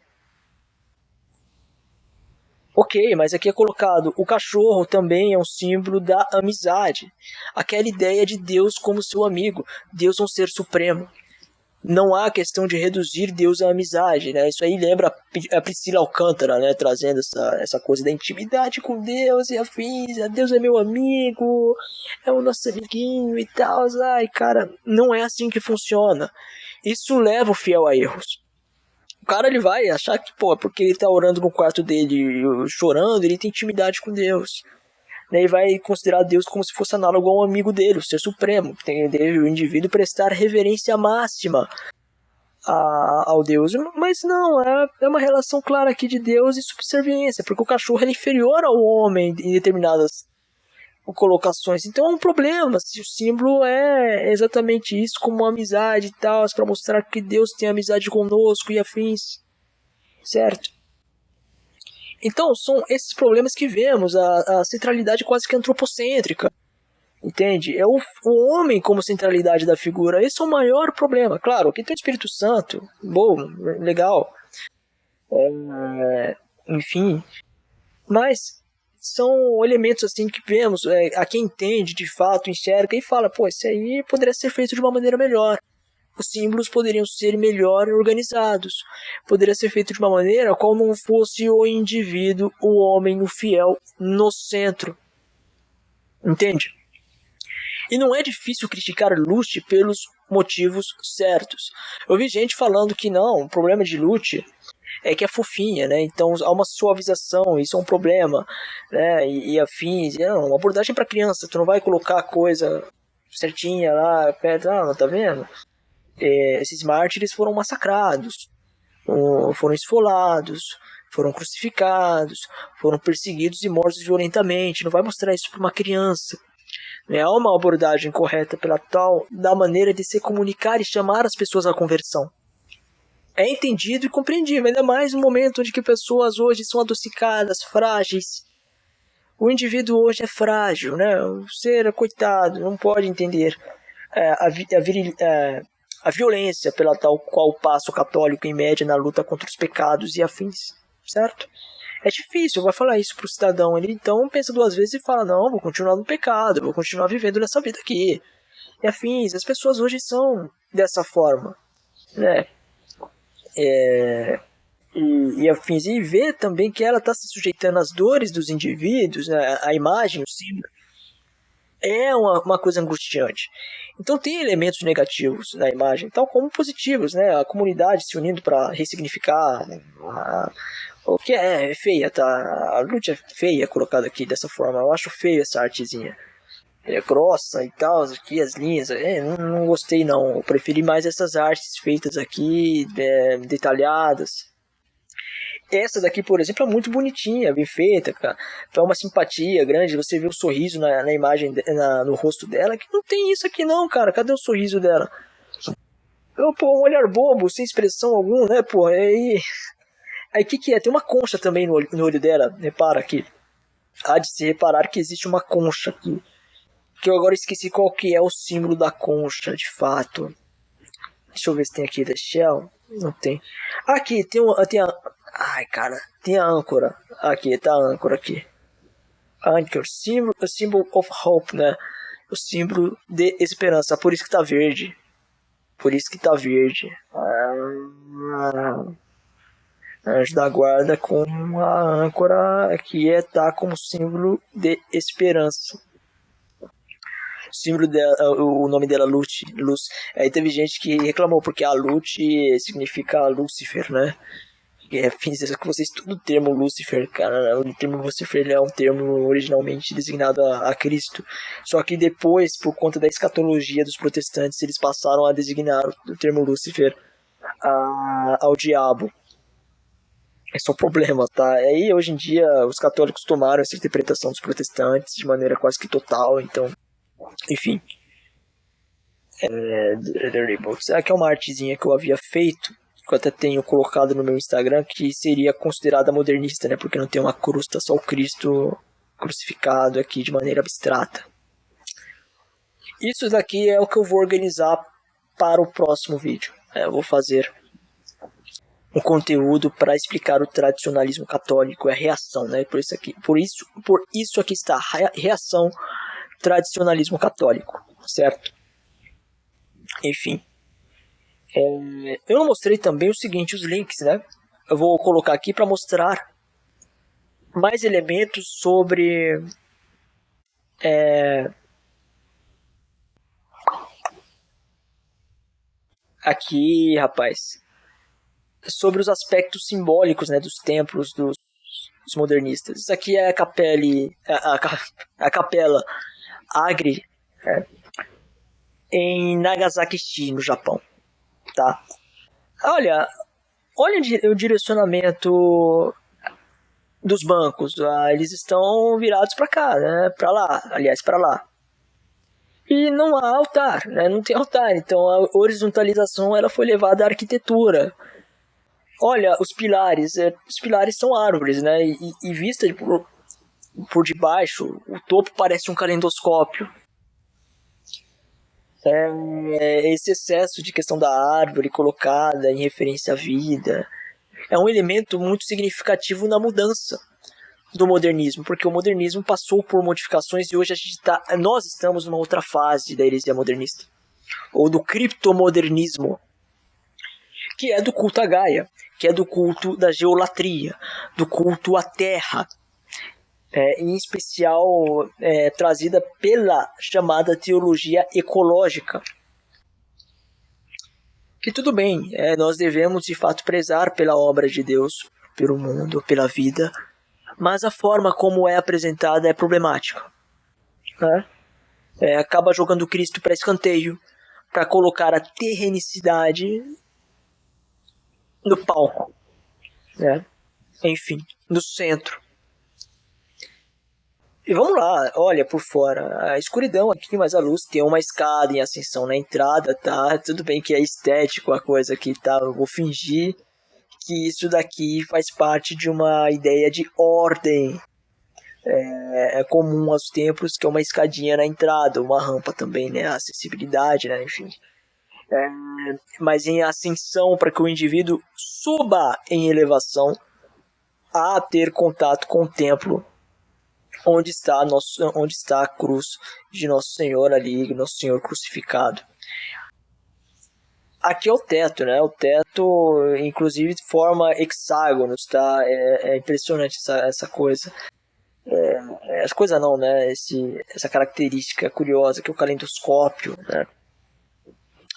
Ok, mas aqui é colocado, o cachorro também é um símbolo da amizade. Aquela ideia de Deus como seu amigo. Deus é um ser supremo. Não há questão de reduzir Deus à amizade, né? Isso aí lembra a Priscila Alcântara, né? Trazendo essa coisa da intimidade com Deus e afins. Deus é meu amigo, é o nosso amiguinho e tal. Ai, cara, não é assim que funciona. Isso leva o fiel a erros. O cara, ele vai achar que, porque ele tá orando no quarto dele, chorando, ele tem intimidade com Deus. Ele vai considerar Deus como se fosse análogo a um amigo dele, o ser supremo. Deve o indivíduo prestar reverência máxima ao Deus. Mas não, é uma relação clara aqui de Deus e subserviência, porque o cachorro é inferior ao homem em determinadas colocações. Então é um problema se o símbolo é exatamente isso, como uma amizade e tal, para mostrar que Deus tem amizade conosco e afins. Certo? Então, são esses problemas que vemos, a centralidade quase que antropocêntrica, entende? É o homem como centralidade da figura, esse é o maior problema. Claro, aqui tem o Espírito Santo, bom, legal, enfim, mas são elementos assim que vemos, a quem entende, de fato, enxerga e fala, isso aí poderia ser feito de uma maneira melhor. Os símbolos poderiam ser melhor organizados. Poderia ser feito de uma maneira qual não fosse o indivíduo, o homem, o fiel, no centro. Entende? E não é difícil criticar Lute pelos motivos certos. Eu vi gente falando que não, o problema de Lute é que é fofinha, né? Então há uma suavização, isso é um problema, né? E afins, uma abordagem para criança, tu não vai colocar a coisa certinha lá perto, não tá vendo? Esses mártires foram massacrados, foram esfolados, foram crucificados, foram perseguidos e mortos violentamente. Não vai mostrar isso para uma criança. Há uma abordagem correta da maneira de se comunicar e chamar as pessoas à conversão. É entendido e compreendido, ainda mais no momento onde que pessoas hoje são adocicadas, frágeis. O indivíduo hoje é frágil, né? O ser é coitado, não pode entender a violência pela tal qual passa o católico em média na luta contra os pecados e afins, certo? É difícil, vai falar isso pro cidadão, ele então pensa duas vezes e fala, não, vou continuar no pecado, vou continuar vivendo nessa vida aqui, e afins. As pessoas hoje são dessa forma, né? e afins, e vê também que ela está se sujeitando às dores dos indivíduos, né? A imagem, o símbolo, é uma coisa angustiante. Então tem elementos negativos na imagem, tal como positivos, né? A comunidade se unindo para ressignificar o que é feia, tá? A Lute é feia colocada aqui dessa forma. Eu acho feio essa artezinha. É grossa e tal, aqui as linhas, não gostei não. Eu preferi mais essas artes feitas aqui, detalhadas. Essa daqui, por exemplo, é muito bonitinha, bem feita, cara. Então é uma simpatia grande, você vê o sorriso na imagem, no rosto dela, que não tem isso aqui não, cara. Cadê o sorriso dela? Pô, um olhar bobo, sem expressão alguma, né, pô? Aí o que é? Tem uma concha também no olho dela, repara aqui. Há de se reparar que existe uma concha aqui. Que eu agora esqueci qual que é o símbolo da concha, de fato. Deixa eu ver se tem aqui da Shell. Não tem. Aqui, tem a... Ai, cara, tem a âncora. Aqui, tá a âncora aqui. Anchor, symbol of hope, né? O símbolo de esperança. Por isso que tá verde. Por isso que tá verde. Anjo da guarda com a âncora que tá como símbolo de esperança. O símbolo dela, o nome dela Lute, Luz. Aí teve gente que reclamou porque a Lute significa Lúcifer, né? Que você estuda o termo Lúcifer, cara. O termo Lúcifer é um termo originalmente designado a Cristo. Só que depois, por conta da escatologia dos protestantes, eles passaram a designar o termo Lúcifer ao diabo. Esse é o problema, tá? Aí hoje em dia os católicos tomaram essa interpretação dos protestantes de maneira quase que total, então, enfim. Aqui é uma artezinha que eu havia feito, que eu até tenho colocado no meu Instagram, que seria considerada modernista, né? Porque não tem uma cruz, tá só o Cristo crucificado aqui de maneira abstrata. Isso daqui é o que eu vou organizar para o próximo vídeo. Eu vou fazer um conteúdo para explicar o tradicionalismo católico, a reação, né? Por isso aqui está a reação tradicionalismo católico, certo? Enfim. Eu não mostrei também o seguinte, os links, né? Eu vou colocar aqui para mostrar mais elementos sobre aqui, rapaz, sobre os aspectos simbólicos, né, dos templos dos modernistas. Isso aqui é a capela Agri, em Nagasaki, no Japão, tá? Olha o direcionamento dos bancos, eles estão virados para cá, né? Para lá. E não há altar, né? Não tem altar, então a horizontalização ela foi levada à arquitetura. Olha, os pilares são árvores, né? E vista por debaixo, o topo parece um calendoscópio. Esse excesso de questão da árvore colocada em referência à vida é um elemento muito significativo na mudança do modernismo, porque o modernismo passou por modificações e hoje nós estamos numa outra fase da heresia modernista, ou do criptomodernismo, que é do culto a Gaia, que é do culto da geolatria, do culto à terra, em especial trazida pela chamada teologia ecológica. Que tudo bem, nós devemos de fato prezar pela obra de Deus, pelo mundo, pela vida, mas a forma como é apresentada é problemática. Né? Acaba jogando Cristo para escanteio, para colocar a terrenicidade no palco, né? Enfim, no centro. E vamos lá, olha por fora, a escuridão aqui, mas a luz tem uma escada em ascensão na entrada, tá? Tudo bem que é estético a coisa aqui, tá? Eu vou fingir que isso daqui faz parte de uma ideia de ordem. É comum aos templos, que é uma escadinha na entrada, uma rampa também, né? Acessibilidade, né? Enfim. Mas em ascensão, para que o indivíduo suba em elevação a ter contato com o templo onde está a cruz de Nosso Senhor ali, Nosso Senhor crucificado. Aqui é o teto, né? O teto, inclusive, forma hexágonos, tá? É impressionante essa coisa. Essa coisa não, né? Essa característica curiosa que é o calendoscópio, né?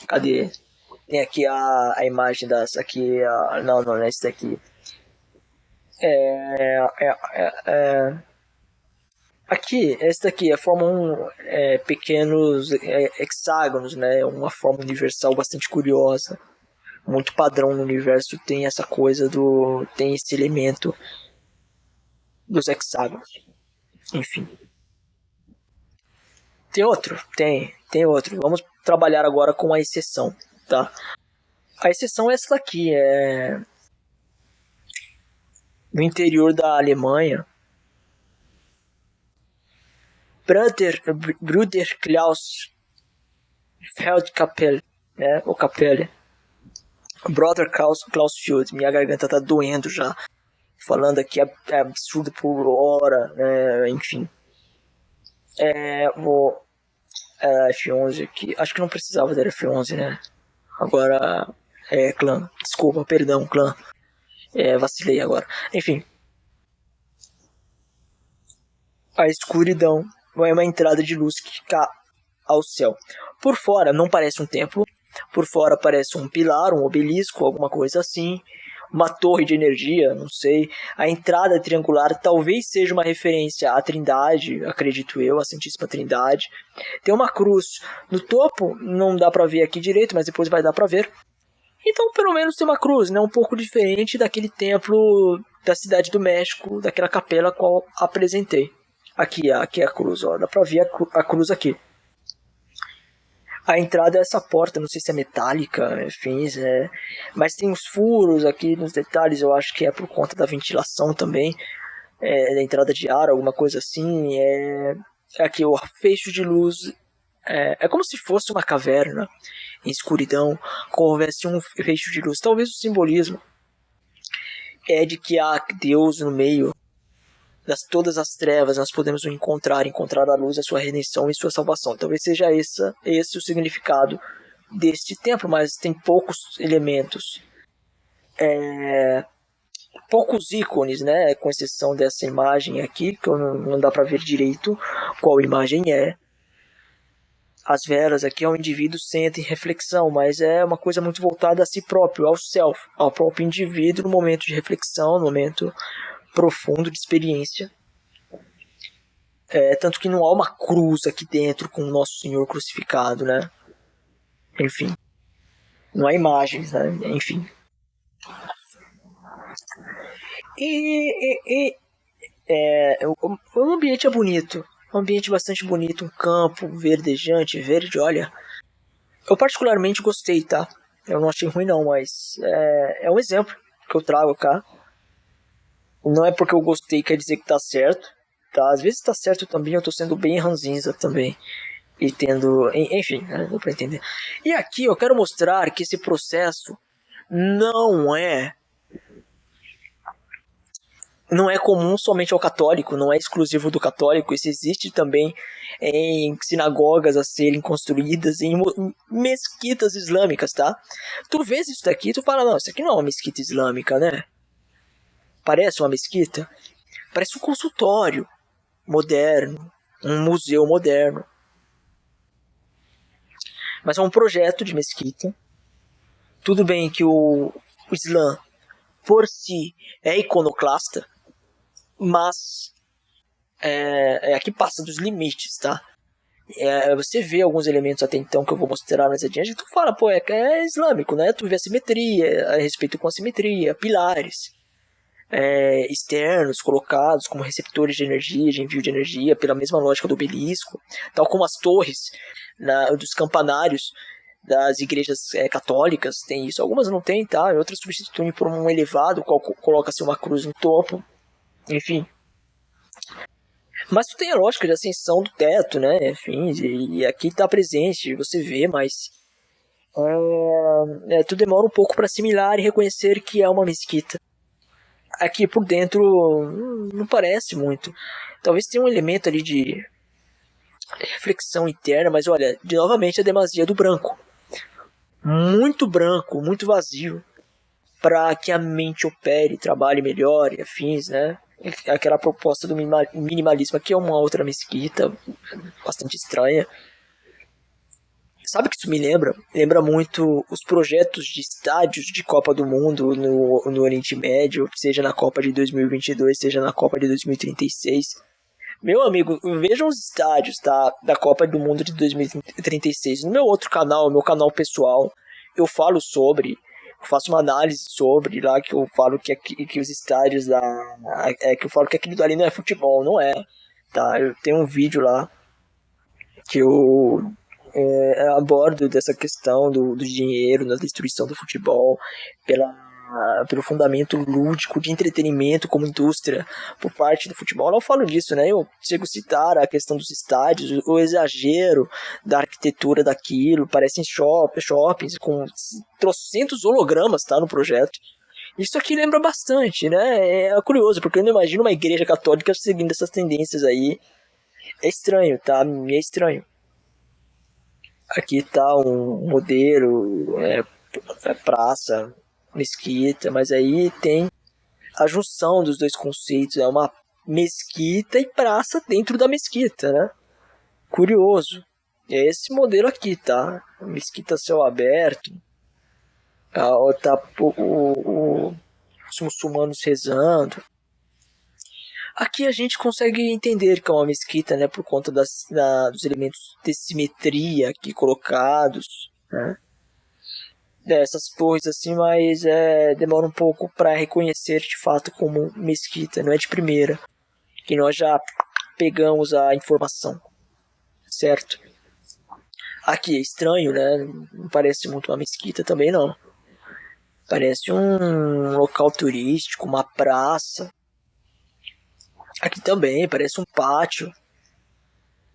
Cadê? Tem aqui a imagem das... Aqui, não é esse daqui. Aqui, esse daqui formam pequenos hexágonos, né? Uma forma universal bastante curiosa. Muito padrão no universo tem essa coisa tem esse elemento dos hexágonos. Enfim. Tem outro? Tem outro. Vamos trabalhar agora com a exceção, tá? A exceção é essa daqui, no interior da Alemanha. Bruder Klaus Feldkapelle, né? Ou Kapelle. Brother Klaus Field. Minha garganta tá doendo já. Falando aqui é absurdo por hora, né? Enfim. Vou F11 aqui. Acho que não precisava da F11, né? Agora clã. Desculpa, perdão, clã. Vacilei agora. Enfim. A escuridão é uma entrada de luz que fica ao céu. Por fora não parece um templo. Por fora parece um pilar, um obelisco, alguma coisa assim. Uma torre de energia, não sei. A entrada triangular talvez seja uma referência à Trindade, acredito eu, à Santíssima Trindade. Tem uma cruz no topo, não dá pra ver aqui direito, mas depois vai dar pra ver. Então, pelo menos tem uma cruz, né? Um pouco diferente daquele templo da cidade do México, daquela capela qual apresentei. Aqui é a cruz, ó. Dá pra ver a cruz aqui. A entrada é essa porta, não sei se é metálica, enfim, mas tem uns furos aqui nos detalhes, eu acho que é por conta da ventilação também, da entrada de ar, alguma coisa assim. Aqui o fecho de luz, é como se fosse uma caverna em escuridão, como houvesse um fecho de luz. Talvez o simbolismo é de que há Deus no meio todas as trevas, nós podemos encontrar a luz, a sua redenção e sua salvação. Talvez seja esse o significado deste templo, mas tem poucos elementos, poucos ícones, né? Com exceção dessa imagem aqui, que não dá para ver direito qual imagem é. As velas aqui é um indivíduo senta em reflexão, mas é uma coisa muito voltada a si próprio, ao self, ao próprio indivíduo no momento de reflexão, no momento profundo de experiência. Tanto que não há uma cruz aqui dentro com o Nosso Senhor crucificado, né? Enfim. Não há imagens, né? Enfim. O ambiente é bonito. Um ambiente bastante bonito, um campo verdejante, verde, olha. Eu particularmente gostei, tá? Eu não achei ruim não, mas é um exemplo que eu trago cá. Não é porque eu gostei quer dizer que tá certo, tá? Às vezes tá certo também, eu tô sendo bem ranzinza também. E tendo... Enfim, né? Dá pra entender. E aqui eu quero mostrar que esse processo não é comum somente ao católico, não é exclusivo do católico, isso existe também em sinagogas a serem construídas, em mesquitas islâmicas, tá? Tu vês isso daqui, tu fala, não, isso aqui não é uma mesquita islâmica, né? Parece uma mesquita? Parece um consultório moderno, um museu moderno. Mas é um projeto de mesquita. Tudo bem que o Islã, por si, é iconoclasta, mas aqui passa dos limites, tá? Você vê alguns elementos até então que eu vou mostrar mais adiante, e tu fala, pô, é islâmico, né? Tu vê a simetria, a respeito com a simetria, pilares externos colocados como receptores de energia, de envio de energia, pela mesma lógica do obelisco, tal como as torres dos campanários das igrejas católicas, tem isso. Algumas não tem, tá? Outras substituem por um elevado, qual coloca-se uma cruz no topo, enfim. Mas tu tem a lógica de ascensão do teto, né? Enfim, e aqui está presente, você vê, mas tu demora um pouco para assimilar e reconhecer que é uma mesquita. Aqui por dentro não parece muito. Talvez tenha um elemento ali de reflexão interna, mas olha, novamente a demasia do branco. muito branco, muito vazio, para que a mente opere, trabalhe melhor e afins, né? Aquela proposta do minimalismo aqui é uma outra mesquita bastante estranha. Sabe o que isso me lembra? Lembra muito os projetos de estádios de Copa do Mundo no Oriente Médio, seja na Copa de 2022, seja na Copa de 2036. Meu amigo, vejam os estádios, tá, da Copa do Mundo de 2036. No meu outro canal, meu canal pessoal, eu falo sobre, eu faço uma análise sobre lá, que eu falo que os estádios da... que eu falo que aquilo ali não é futebol, não é, tá? Eu tenho um vídeo lá que eu abordo dessa questão do dinheiro na destruição do futebol, pelo fundamento lúdico de entretenimento como indústria por parte do futebol. Eu não falo disso, né? Eu chego a citar a questão dos estádios, o exagero da arquitetura daquilo, parecem shoppings com trocentos hologramas, tá, no projeto. Isso aqui lembra bastante, né? É curioso, porque eu não imagino uma igreja católica seguindo essas tendências aí. É estranho, tá? É estranho. Aqui tá um modelo, praça, mesquita, mas aí tem a junção dos dois conceitos, é uma mesquita e praça dentro da mesquita, né? Curioso. É esse modelo aqui, tá? Mesquita céu aberto, tá os muçulmanos rezando. Aqui a gente consegue entender que é uma mesquita, né, por conta dos elementos de simetria aqui colocados, né? Dessas torres assim, mas demora um pouco para reconhecer de fato como mesquita, não é de primeira que nós já pegamos a informação, certo? Aqui é estranho, né? Não parece muito uma mesquita também não. Parece um local turístico, uma praça. Aqui também parece um pátio,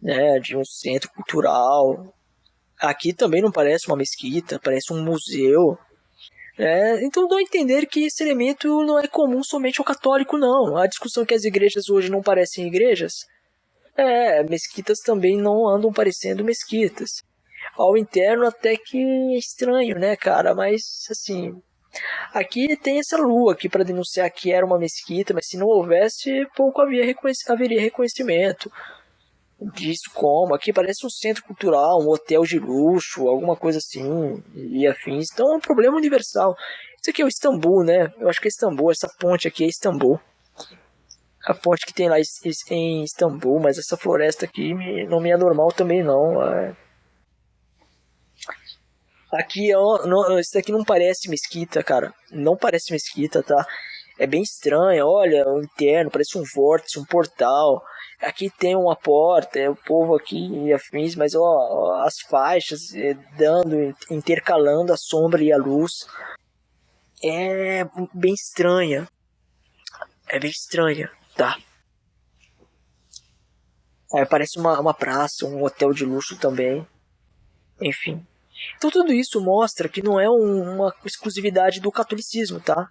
né, de um centro cultural. Aqui também não parece uma mesquita, parece um museu. Então dou a entender que esse elemento não é comum somente ao católico, não. A discussão que as igrejas hoje não parecem igrejas, mesquitas também não andam parecendo mesquitas. Ao interno até que é estranho, né, cara? Mas, assim, aqui tem essa lua aqui para denunciar que era uma mesquita, mas se não houvesse, pouco haveria reconhecimento disso. Como aqui parece um centro cultural, um hotel de luxo, alguma coisa assim e afins. Então é um problema universal. Isso aqui é o Istambul, né? Eu acho que é Istambul, essa ponte aqui é Istambul, a ponte que tem lá em Istambul. Mas essa floresta aqui não me é normal também não. Aqui isso aqui não parece mesquita, cara, não parece mesquita, tá? É bem estranho, olha, o interno parece um vórtice, um portal. Aqui tem uma porta, o povo aqui e afins, mas ó, as faixas intercalando a sombra e a luz. É bem estranha. É bem estranha, tá? Parece uma praça, um hotel de luxo também. Enfim. Então tudo isso mostra que não é uma exclusividade do catolicismo, tá?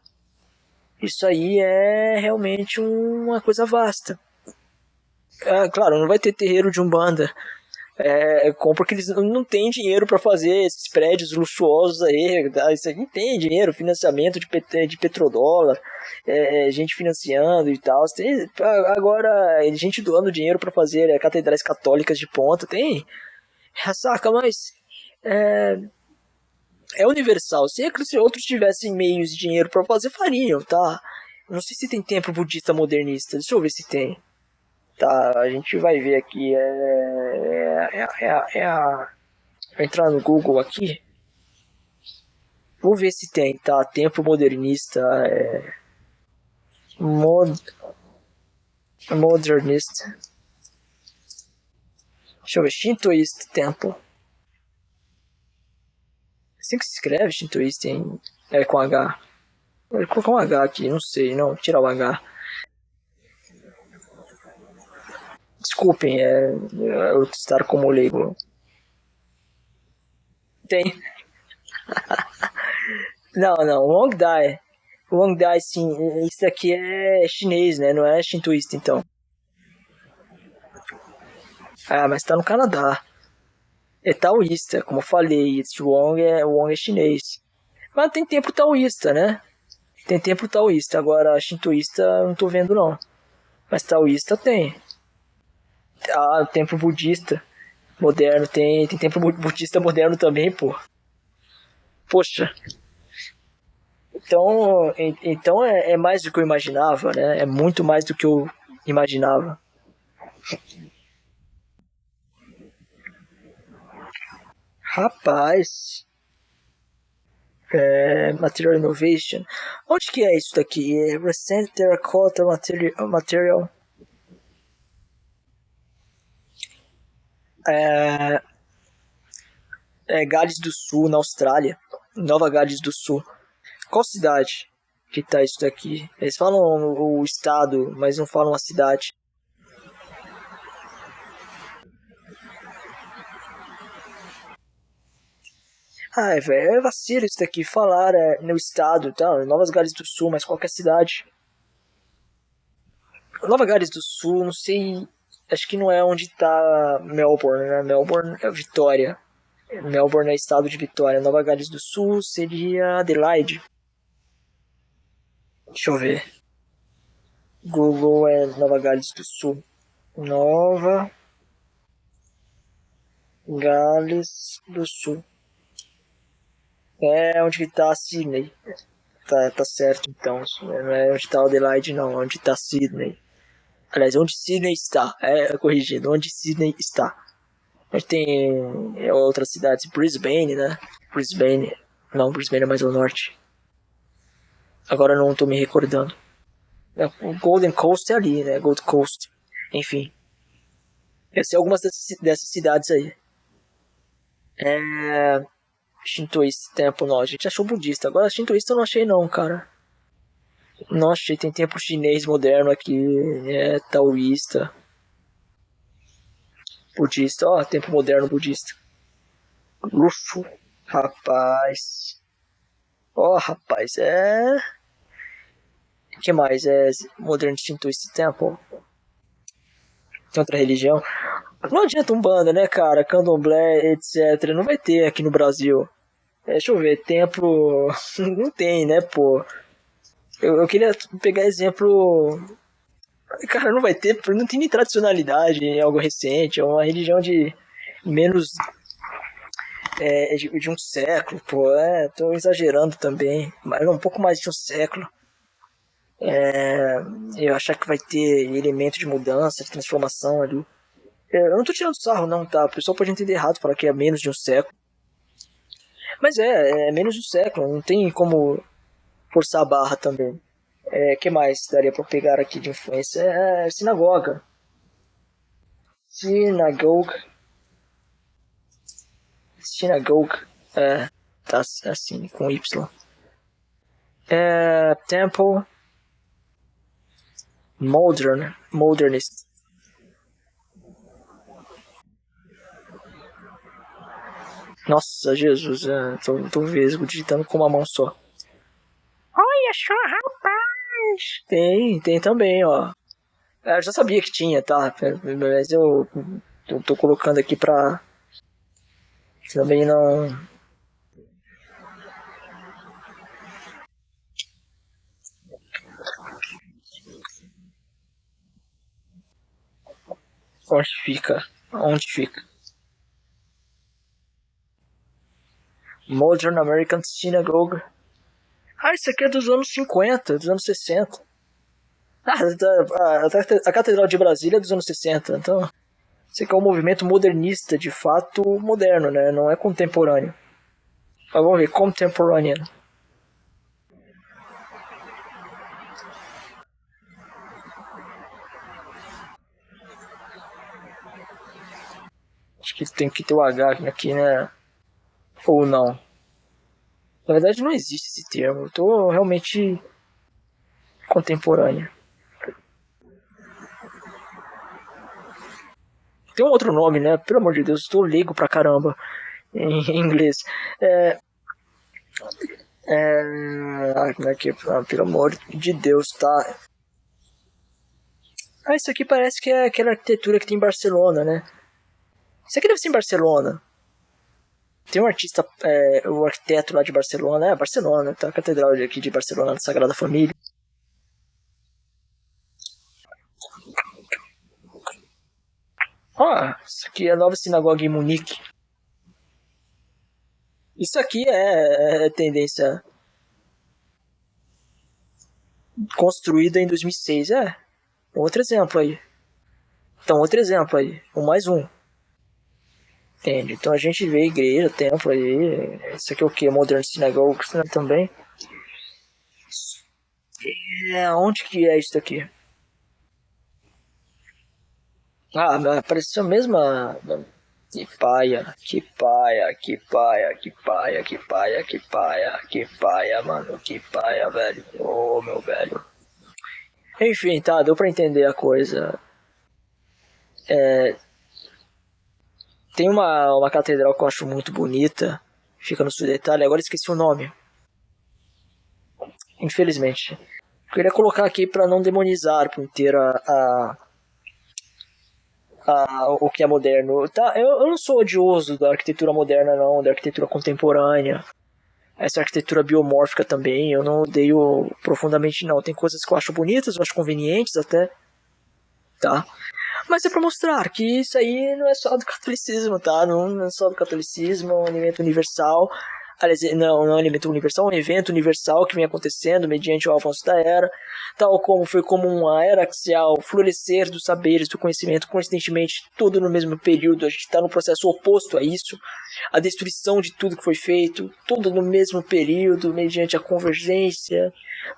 Isso aí é realmente uma coisa vasta. Claro, não vai ter terreiro de Umbanda. Porque eles não têm dinheiro para fazer esses prédios luxuosos aí. Tá? Isso aí não tem dinheiro, financiamento de petrodólar, gente financiando e tal. Agora, gente doando dinheiro para fazer catedrais católicas de ponta. Tem, saca, mas é universal. Se outros tivessem meios e dinheiro para fazer, fariam, tá? Não sei se tem templo budista modernista. Deixa eu ver se tem. Tá, a gente vai ver aqui. Vou entrar no Google aqui. Vou ver se tem, tá? Templo modernista. Modernista. Deixa eu ver. Shintoist Temple. Assim que se escreve Shintoist com H. Vou colocar um H aqui, não sei, não, tirar o H. Desculpem, eu estar como leigo. Tem. Não, Wangdai. Wangdai, sim, isso aqui é chinês, né? Não é shintoísta, então. Mas tá no Canadá. É taoísta, como eu falei. Esse Wong é chinês. Mas tem templo taoísta, né? Tem templo taoísta. Agora, shintoísta eu não tô vendo, não. Mas taoísta tem. Ah, o templo budista moderno tem. Tem templo budista moderno também, pô. Poxa. Então é mais do que eu imaginava, né? É muito mais do que eu imaginava. Rapaz. Material Innovation. Onde que é isso daqui? É Recent Terracotta Material. É, Gales do Sul, na Austrália. Nova Gales do Sul. Qual cidade que tá isso daqui? Eles falam o estado, mas não falam a cidade. Ai, velho, é vacilo isso daqui. Falar no estado, tá? Novas Gales do Sul, mas qualquer cidade. Nova Gales do Sul, não sei. Acho que não é onde tá Melbourne, né? Melbourne é Vitória. Melbourne é estado de Vitória. Nova Gales do Sul seria Adelaide. Deixa eu ver. Google é Nova Gales do Sul. Nova Gales do Sul. É onde tá Sydney. Tá certo, então. Não é onde tá Adelaide, não. É onde tá Sydney. Aliás, onde Sydney está. Corrigindo. Onde Sydney está. Mas tem outras cidades. Brisbane, né? Brisbane. Não, Brisbane é mais ao norte. Agora não tô me recordando. O Golden Coast é ali, né? Gold Coast. Enfim. Essas são algumas dessas cidades aí. Shintoísta tempo não. A gente achou budista. Agora shintoísta eu não achei não, cara. Não achei. Tem templo chinês moderno aqui. Taoísta. Budista. Ó, templo moderno budista. Lufu. Rapaz. Ó, rapaz. O que mais? Modern Shintoist Temple. Tem outra religião. Não adianta Umbanda, né, cara? Candomblé, etc. Não vai ter aqui no Brasil. Deixa eu ver. Templo. Não tem, né, pô? Eu queria pegar exemplo. Cara, não vai ter. Não tem nem tradicionalidade em algo recente. É uma religião de menos. De um século, pô. Tô exagerando também. Mas um pouco mais de um século. Eu achar que vai ter elemento de mudança, de transformação ali. Eu não tô tirando sarro, não, tá? O pessoal pode entender errado, falar que é menos de um século. Mas é menos de um século, não tem como forçar a barra também. Que mais daria pra pegar aqui de influência? Sinagoga. Sinagogue. Tá assim, com Y. Temple. Modernist. Nossa, Jesus, tô vesgo digitando com uma mão só. Olha só, rapaz! Tem também, ó. Eu já sabia que tinha, tá? Mas eu tô colocando aqui pra também não. Onde fica? Onde fica? Modern American Synagogue. Isso aqui é dos anos 50, dos anos 60. A Catedral de Brasília é dos anos 60, então. Isso aqui é um movimento modernista, de fato moderno, né? Não é contemporâneo. Mas vamos ver, contemporâneo. Acho que tem que ter o H aqui, né? Ou não. Na verdade não existe esse termo. Eu tô realmente contemporâneo. Tem um outro nome, né? Pelo amor de Deus, eu tô leigo pra caramba em inglês. Aqui, pelo amor de Deus, tá? Isso aqui parece que é aquela arquitetura que tem em Barcelona, né? Isso aqui deve ser em Barcelona. Tem um artista, o arquiteto lá de Barcelona, Barcelona, tá? A catedral aqui de Barcelona, da Sagrada Família. Isso aqui é a nova sinagoga em Munique. Isso aqui é tendência construída em 2006, outro exemplo aí. Então, outro exemplo aí, mais um. Entende? Então a gente vê igreja, templo aí. Isso aqui é o que? Modern Synagogue também. Onde que é isso aqui? Apareceu a mesma. Que paia, que paia, que paia, que paia, que paia, que paia, que paia, mano, que paia, velho. Ô, meu velho. Enfim, tá, deu pra entender a coisa. Tem uma catedral que eu acho muito bonita, fica no sul da Itália, agora esqueci o nome. Infelizmente. Eu queria colocar aqui para não demonizar por inteiro o que é moderno. Tá, eu não sou odioso da arquitetura moderna, não, da arquitetura contemporânea. Essa arquitetura biomórfica também, eu não odeio profundamente, não. Tem coisas que eu acho bonitas, eu acho convenientes até. Tá? Mas é para mostrar que isso aí não é só do catolicismo, tá? Não é só do catolicismo, é um elemento universal. Aliás, não é um elemento universal, é um evento universal que vem acontecendo mediante o avanço da era, tal como foi comum a era axial, o florescer dos saberes, do conhecimento, coincidentemente, tudo no mesmo período, a gente está no processo oposto a isso, a destruição de tudo que foi feito, tudo no mesmo período, mediante a convergência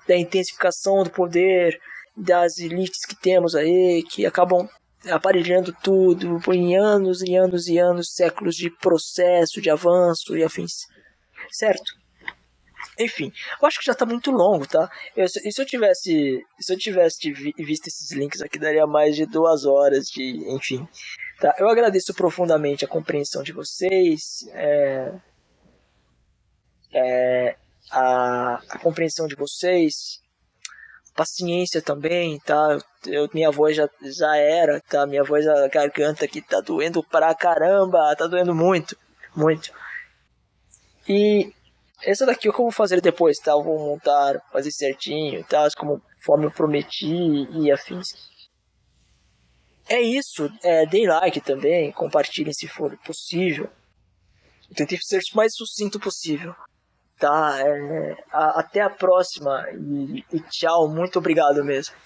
da intensificação do poder, das elites que temos aí, que acabam aparelhando tudo em anos e anos e anos, séculos de processo, de avanço e afins. Certo? Enfim, eu acho que já tá muito longo, tá? Se eu tivesse visto esses links aqui, daria mais de 2 horas de... Enfim, tá? Eu agradeço profundamente a compreensão de vocês, a compreensão de vocês, paciência também, tá? Minha voz já era, tá? Minha voz, a garganta aqui tá doendo pra caramba, tá doendo muito, muito. E essa daqui eu vou fazer depois, tá? Eu vou montar, fazer certinho, tá? Conforme eu prometi e afins. É isso, deem like também, compartilhem se for possível. Eu tentei ser o mais sucinto possível, tá? Até a próxima e tchau, muito obrigado mesmo.